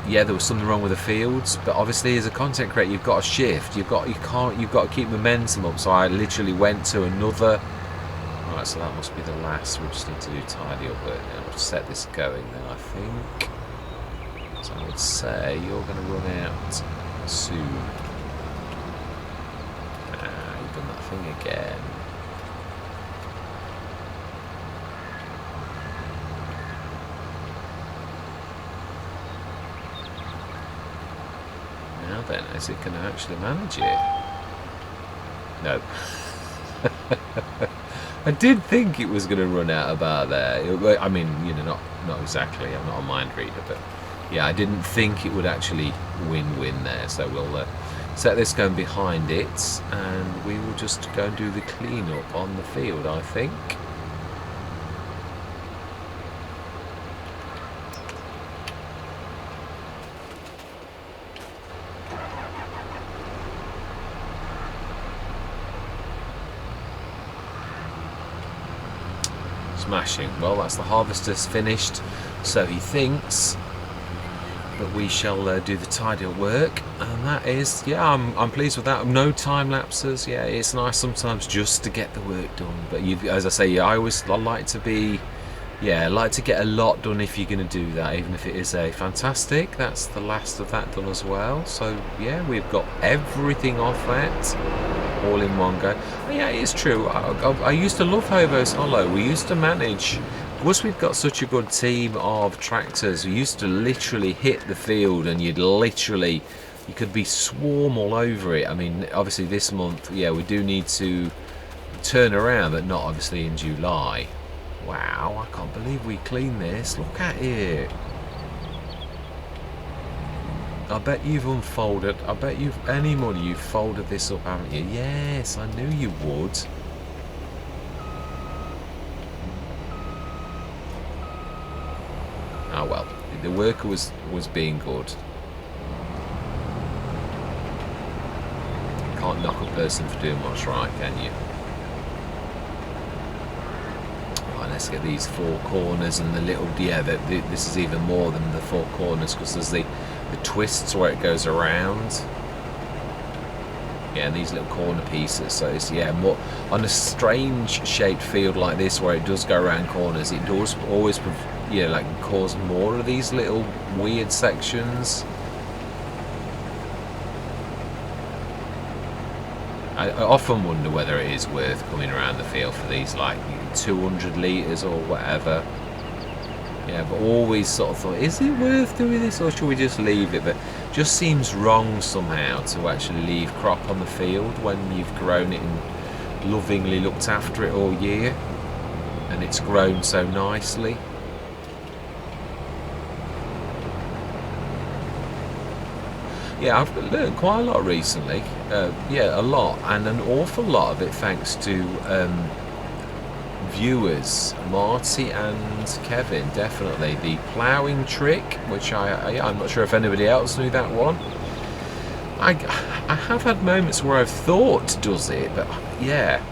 yeah, there was something wrong with the fields, but obviously as a content creator you've got to shift, you've got to keep momentum up. So I literally went to another. Right, so that must be the last. We just need to do tidy up work now. We'll set this going then, I think. So I would say you're going to run out soon. You've done that thing again. Then, is it going to actually manage it? No. I did think it was going to run out about there. I mean, you know, not exactly. I'm not a mind reader, but yeah, I didn't think it would actually win there. So we'll set this going behind it, and we will just go and do the clean-up on the field, I think. Smashing. Well, that's the harvester's finished, so he thinks. But we shall do the tidy up work, and that is, yeah, I'm pleased with that. No time lapses. Yeah, it's nice sometimes just to get the work done. But as I say, I like to be, yeah, like to get a lot done if you're going to do that, even if it is a fantastic. That's the last of that done as well. So yeah, we've got everything off that, all in one go. But yeah, it's true. I used to love Hobos Hollow. We used to manage. Because we've got such a good team of tractors, we used to literally hit the field and you could be swarm all over it. I mean, obviously this month, yeah, we do need to turn around, but not obviously in July. Wow, I can't believe we cleaned this. Look at it. I bet you've unfolded, I bet any money you've folded this up, haven't you? Yes, I knew you would. Oh well, the worker was being good. Can't knock a person for doing what's right, can you? Right, let's get these four corners and the little, yeah, this is even more than the four corners because there's the twists where it goes around. Yeah, and these little corner pieces. So it's, yeah, more on a strange shaped field like this where it does go around corners. It does always, yeah, like cause more of these little weird sections. I often wonder whether it is worth coming around the field for these like 200 litres or whatever. Yeah, but always sort of thought, is it worth doing this or should we just leave it? But it just seems wrong somehow to actually leave crop on the field when you've grown it and lovingly looked after it all year and it's grown so nicely. Yeah, I've learned quite a lot recently. Yeah, a lot, and an awful lot of it thanks to viewers, Marty and Kevin, definitely. The ploughing trick, which I'm not sure if anybody else knew that one. I have had moments where I've thought does it, but yeah,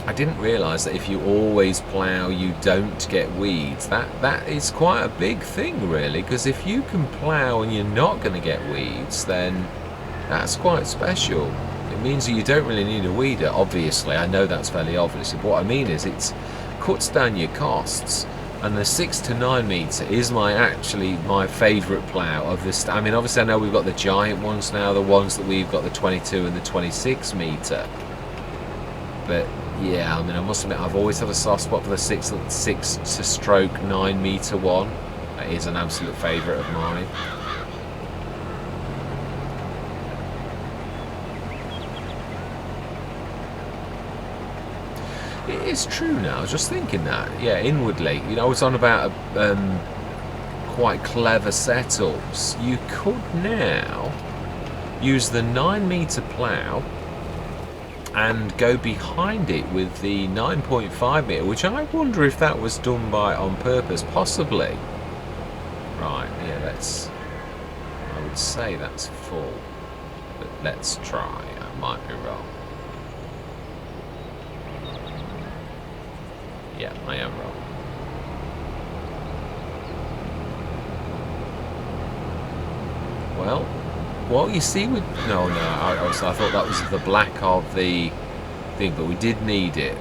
I didn't realise that if you always plough you don't get weeds. That is quite a big thing really, because if you can plough and you're not going to get weeds, then that's quite special. It means that you don't really need a weeder, obviously. I know that's fairly obvious, but what I mean is it cuts down your costs. And the 6 to 9 metre is actually my favourite plough of this. I mean, obviously I know we've got the giant ones now, the ones that we've got the 22 and the 26 metre. But yeah, I mean, I must admit, I've always had a soft spot for the 6 to stroke 9 metre one. That is an absolute favourite of mine. It is true now, I was just thinking that, yeah, inwardly, you know, I was on about quite clever setups. You could now use the 9 metre plough and go behind it with the 9.5 metre, which I wonder if that was done on purpose, possibly. Right, yeah, I would say that's full, but let's try, I might be wrong. Yeah, I am wrong. Well, you see, I thought that was the black of the thing, but we did need it.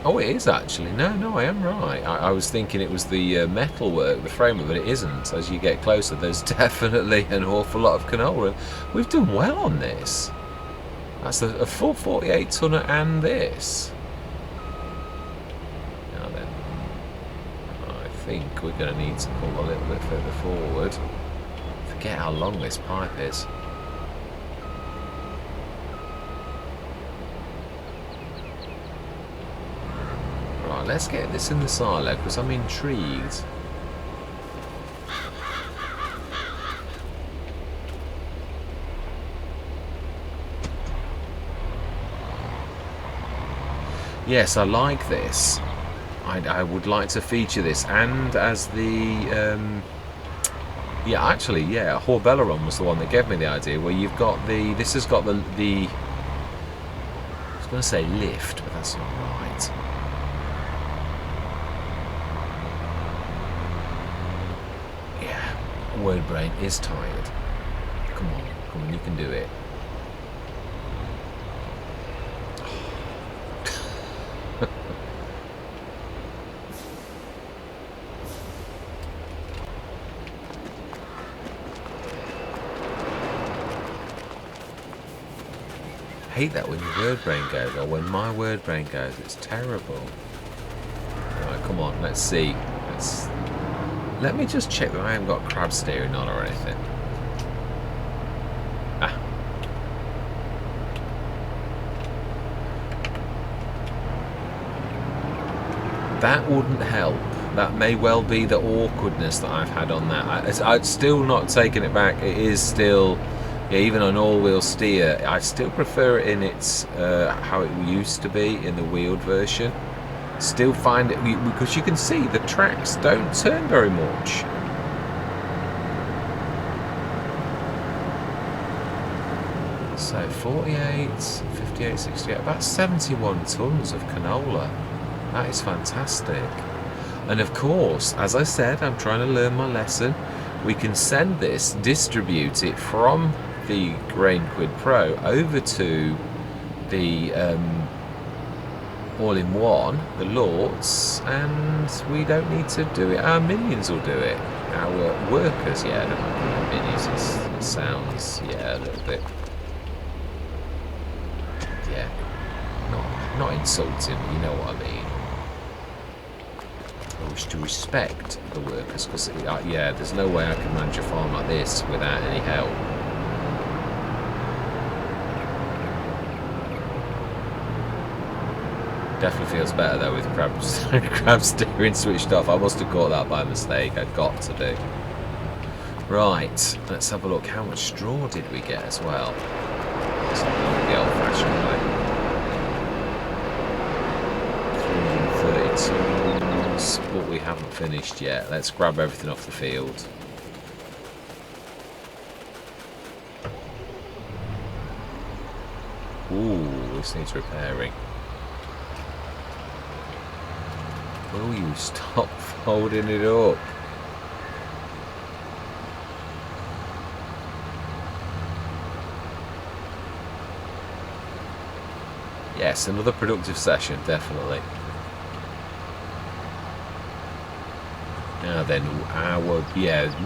Oh, it is actually. No, I am right. I was thinking it was the metal work, the framework, but it isn't. As you get closer, there's definitely an awful lot of canola. We've done well on this. That's a full 48 tonner and this. I think we're going to need to pull a little bit further forward. Forget how long this pipe is. Right, let's get this in the silo because I'm intrigued. Yes, I like this. I would like to feature this, and as the yeah, actually, yeah, Horbelleron was the one that gave me the idea, where you've got this has got the I was going to say lift, but that's not right. Word brain is tired. Come on, you can do it. I hate that when your word brain goes, or when my word brain goes. It's terrible. Right, come on, let's see. Let me just check that I haven't got crab steering on or anything. Ah. That wouldn't help. That may well be the awkwardness that I've had on that. I'd still not taken it back. It is still... Yeah, even on all-wheel steer, I still prefer it in its how it used to be in the wheeled version. Still find it, because you can see the tracks don't turn very much. So 48, 58, 68, about 71 tons of canola. That is fantastic. And of course, as I said, I'm trying to learn my lesson. We can send this, distribute it from the Grain Quid Pro over to the all-in-one, the Lords, and we don't need to do it. Our minions will do it. Our workers, yeah, don't mind minions. It sounds, yeah, a little bit, yeah, not insulting, but you know what I mean. I wish to respect the workers, because yeah, there's no way I can manage a farm like this without any help. Definitely feels better though with crab steering switched off. I must have caught that by mistake. I'd got to do. Right, let's have a look. How much straw did we get as well? Let's have a look at the old-fashioned way. 332 tons, but we haven't finished yet. Let's grab everything off the field. Ooh, this needs repairing. Will you stop folding it up? Yes, another productive session, definitely. Now then,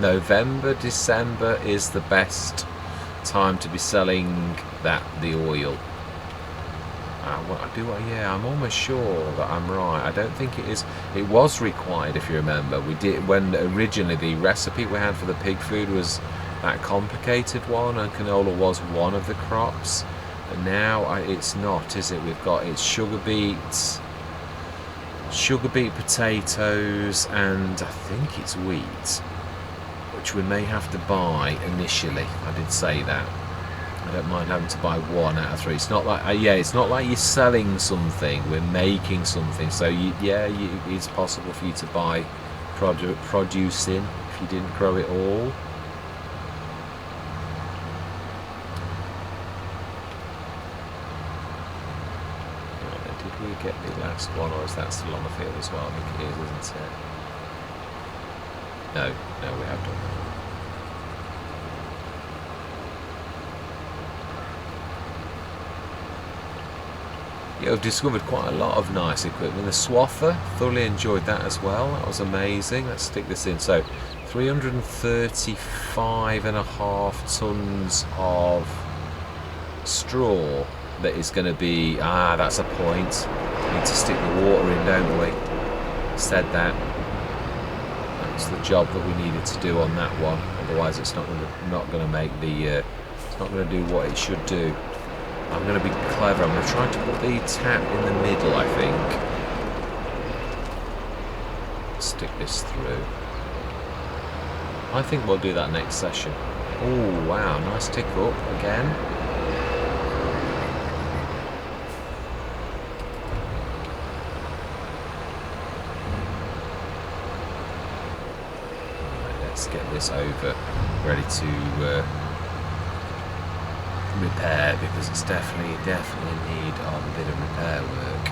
November, December is the best time to be selling the oil. Yeah, I'm almost sure that I'm right. I don't think it is. It was required, if you remember. We did when originally the recipe we had for the pig food was that complicated one, and canola was one of the crops. But now it's not, is it? We've got sugar beet potatoes, and I think it's wheat, which we may have to buy initially. I did say that. I don't mind having to buy 1 out of 3. It's not like it's not like you're selling something. We're making something. So it's possible for you to buy produce in if you didn't grow it all. Did we get the last one, or is that still on the field as well? I think it is, isn't it? No, we have done that. Yeah, I've discovered quite a lot of nice equipment. The swather, thoroughly enjoyed that as well. That was amazing. Let's stick this in. So 335.5 tons of straw that is going to be, that's a point. We need to stick the water in, don't we? Said that. That's the job that we needed to do on that one. Otherwise it's not going to make the, it's not going to do what it should do. I'm going to be clever. I'm going to try to put the tap in the middle, I think. Stick this through. I think we'll do that next session. Oh, wow. Nice tick up again. Right, let's get this over. Ready to... repair, because it's definitely in need of a bit of repair work.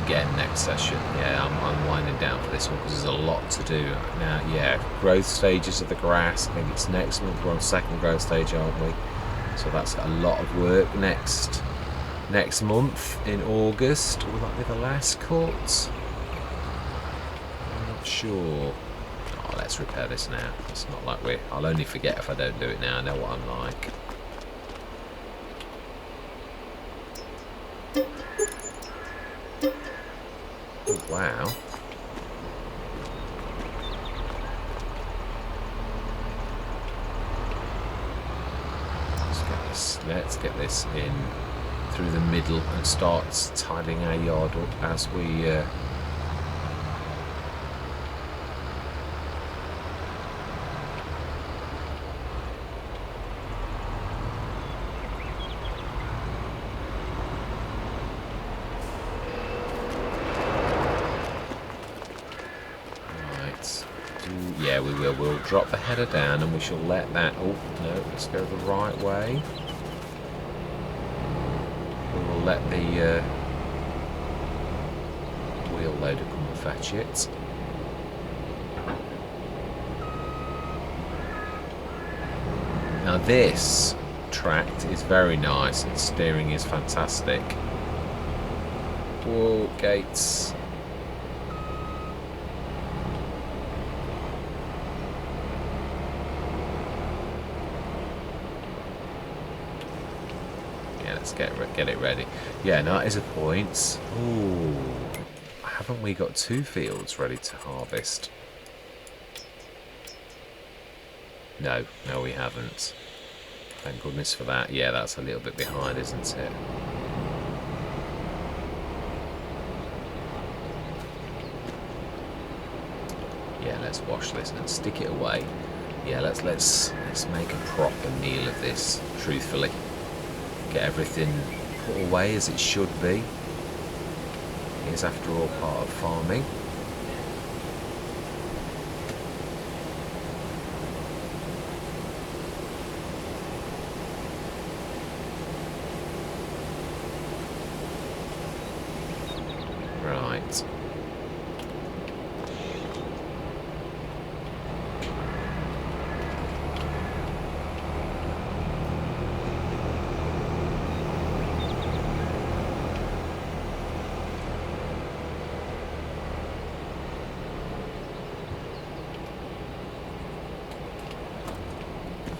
again next session. Yeah, I'm winding down for this one because there's a lot to do now. Yeah, growth stages of the grass. I think it's next month. We're on second growth stage, aren't we? So that's a lot of work next month in August. Will that be the last cut? I'm not sure. Oh, let's repair this now. It's not like I'll only forget if I don't do it now. I know what I'm like. Oh, wow. Let's get this in through the middle and start tidying our yard up as we yeah, we will. We'll drop the header down and we shall let that... Oh, no, let's go the right way. We will let the wheel loader come and fetch it. Now this tract is very nice and steering is fantastic. Whoa, gates. Get it ready. Yeah, now that is a point. Ooh, haven't we got 2 fields ready to harvest? No, we haven't. Thank goodness for that. Yeah, that's a little bit behind, isn't it? Yeah, let's wash this and stick it away. Yeah, let's make a proper meal of this, truthfully. Get everything put away as it should be. It is after all part of farming. Right.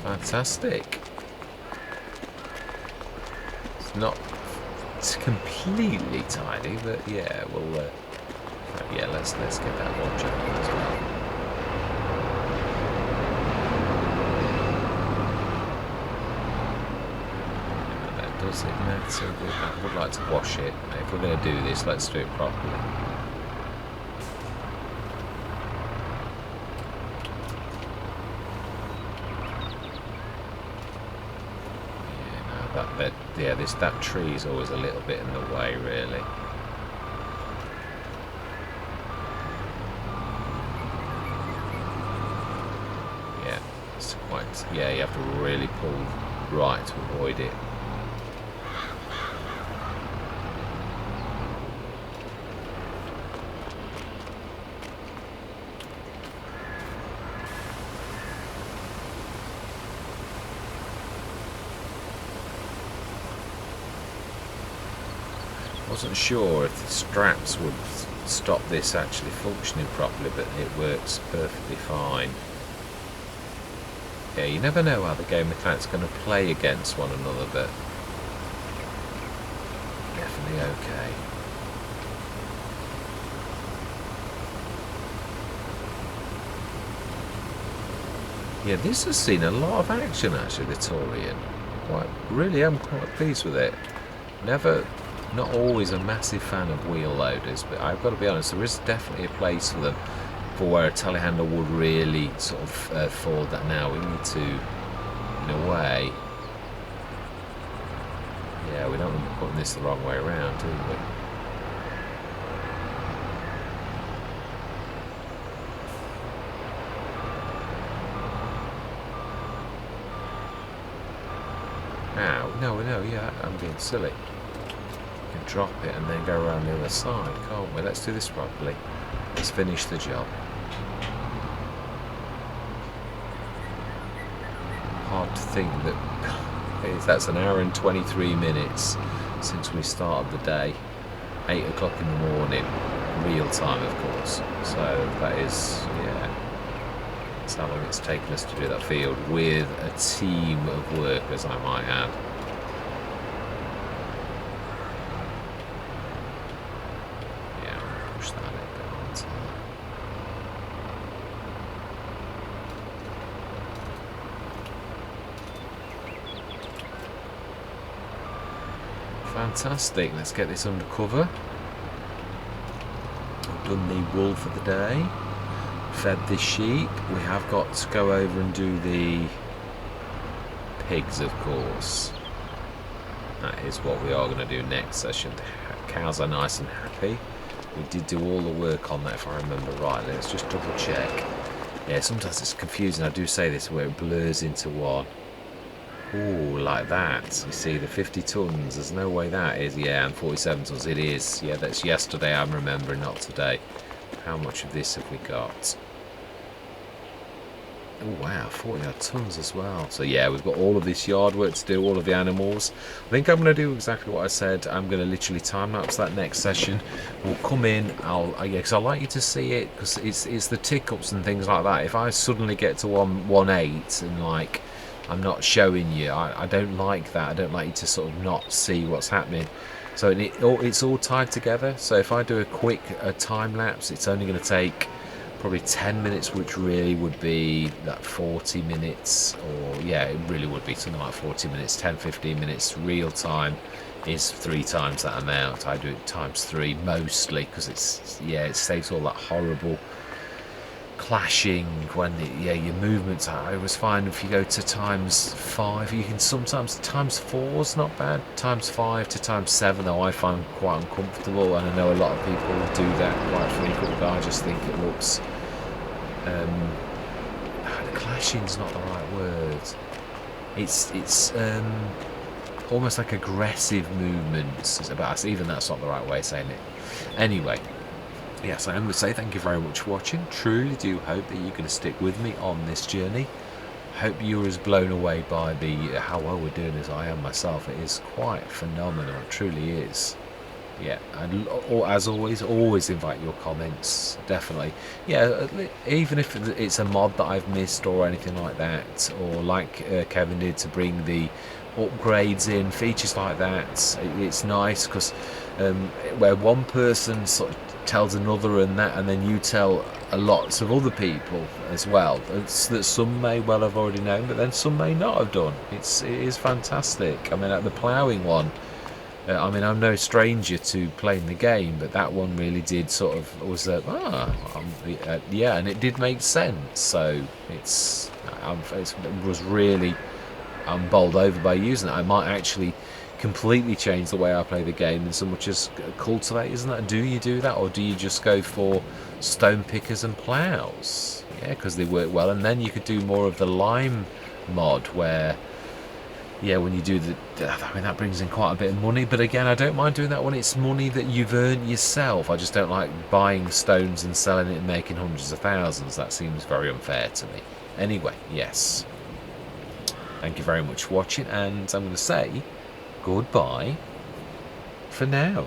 Fantastic. It's not completely tidy, but yeah, we'll yeah, let's get that one jumping as well. Does it matter? I would like to wash it. If we're going to do this, let's do it properly. Yeah, that tree is always a little bit in the way, really. Yeah, it's quite. Yeah, you have to really pull right to avoid it. Wasn't sure if the straps would stop this actually functioning properly, but it works perfectly fine. Yeah, you never know how the game mechanic's going to play against one another, but definitely okay. Yeah, this has seen a lot of action actually, the Taurian. I'm quite pleased with it. Not always a massive fan of wheel loaders, but I've got to be honest, there is definitely a place for them, for where a telehandler would really sort of fall that now. We need to, in a way, yeah, we don't want to be putting this the wrong way around, do we? Ow, no, yeah, I'm being silly. drop it and then go around the other side, can't we? Let's do this properly. Let's finish the job. Hard to think that that's an hour and 23 minutes since we started the day. 8 o'clock in the morning, real time of course. So that is, yeah, that's how long it's taken us to do that field with a team of workers, I might add. Yeah, I'll push that a bit onto there. Fantastic, let's get this under cover. I've done the wool for the day, fed the sheep. We have got to go over and do the pigs, of course. That is what we are going to do next session. The cows are nice and happy. We did do all the work on that, if I remember rightly. Let's just double check. Yeah, sometimes it's confusing. I do say this, where it blurs into one. Ooh, like that. You see the 50 tons, there's no way that is. Yeah, and 47 tons it is. Yeah, that's yesterday, I'm remembering, not today. How much of this have we got? Oh wow, 40 odd tons as well. So yeah, we've got all of this yard work to do, all of the animals. I think I'm going to do exactly what I said. I'm going to literally time lapse that next session. We'll come in, yeah, because I like you to see it, because it's the tick ups and things like that. If I suddenly get to 118 and like I'm not showing you, I don't like that. I don't like you to sort of not see what's happening. So it's all tied together. So if I do a quick time lapse, it's only going to take probably 10 minutes, which really would be that 40 minutes, or yeah, it really would be something like 40 minutes, 10-15 minutes. Real time is 3 times that amount. I do it times 3 mostly, because it saves all that horrible clashing when your movements. I always find if you go to times 5, you can sometimes times 4's not bad. Times 5 to times 7 though, I find quite uncomfortable, and I know a lot of people do that quite frequently, but I just think it looks clashing's not the right word. It's almost like aggressive movements, even that's not the right way of saying it. Anyway, yes, I am going to say thank you very much for watching. Truly do hope that you're going to stick with me on this journey. Hope you're as blown away by how well we're doing as I am myself. It is quite phenomenal, it truly is. Yeah, and as always invite your comments, definitely. Yeah, even if it's a mod that I've missed or anything like that, or like Kevin did, to bring the upgrades in, features like that. It's nice because where one person sort of tells another and then you tell lots of other people as well, that some may well have already known, but then some may not have done. It is fantastic. I mean, like the ploughing one, I mean, I'm no stranger to playing the game, but that one really did sort of was yeah, and it did make sense. So it was really, I'm bowled over by using it. I might actually completely change the way I play the game in so much as cultivate, isn't that? Do you do that, or do you just go for stone pickers and plows? Yeah, because they work well, and then you could do more of the lime mod where, yeah, when you do I mean, that brings in quite a bit of money, but again, I don't mind doing that when it's money that you've earned yourself. I just don't like buying stones and selling it and making hundreds of thousands. That seems very unfair to me. Anyway, yes, thank you very much for watching, and I'm going to say goodbye for now.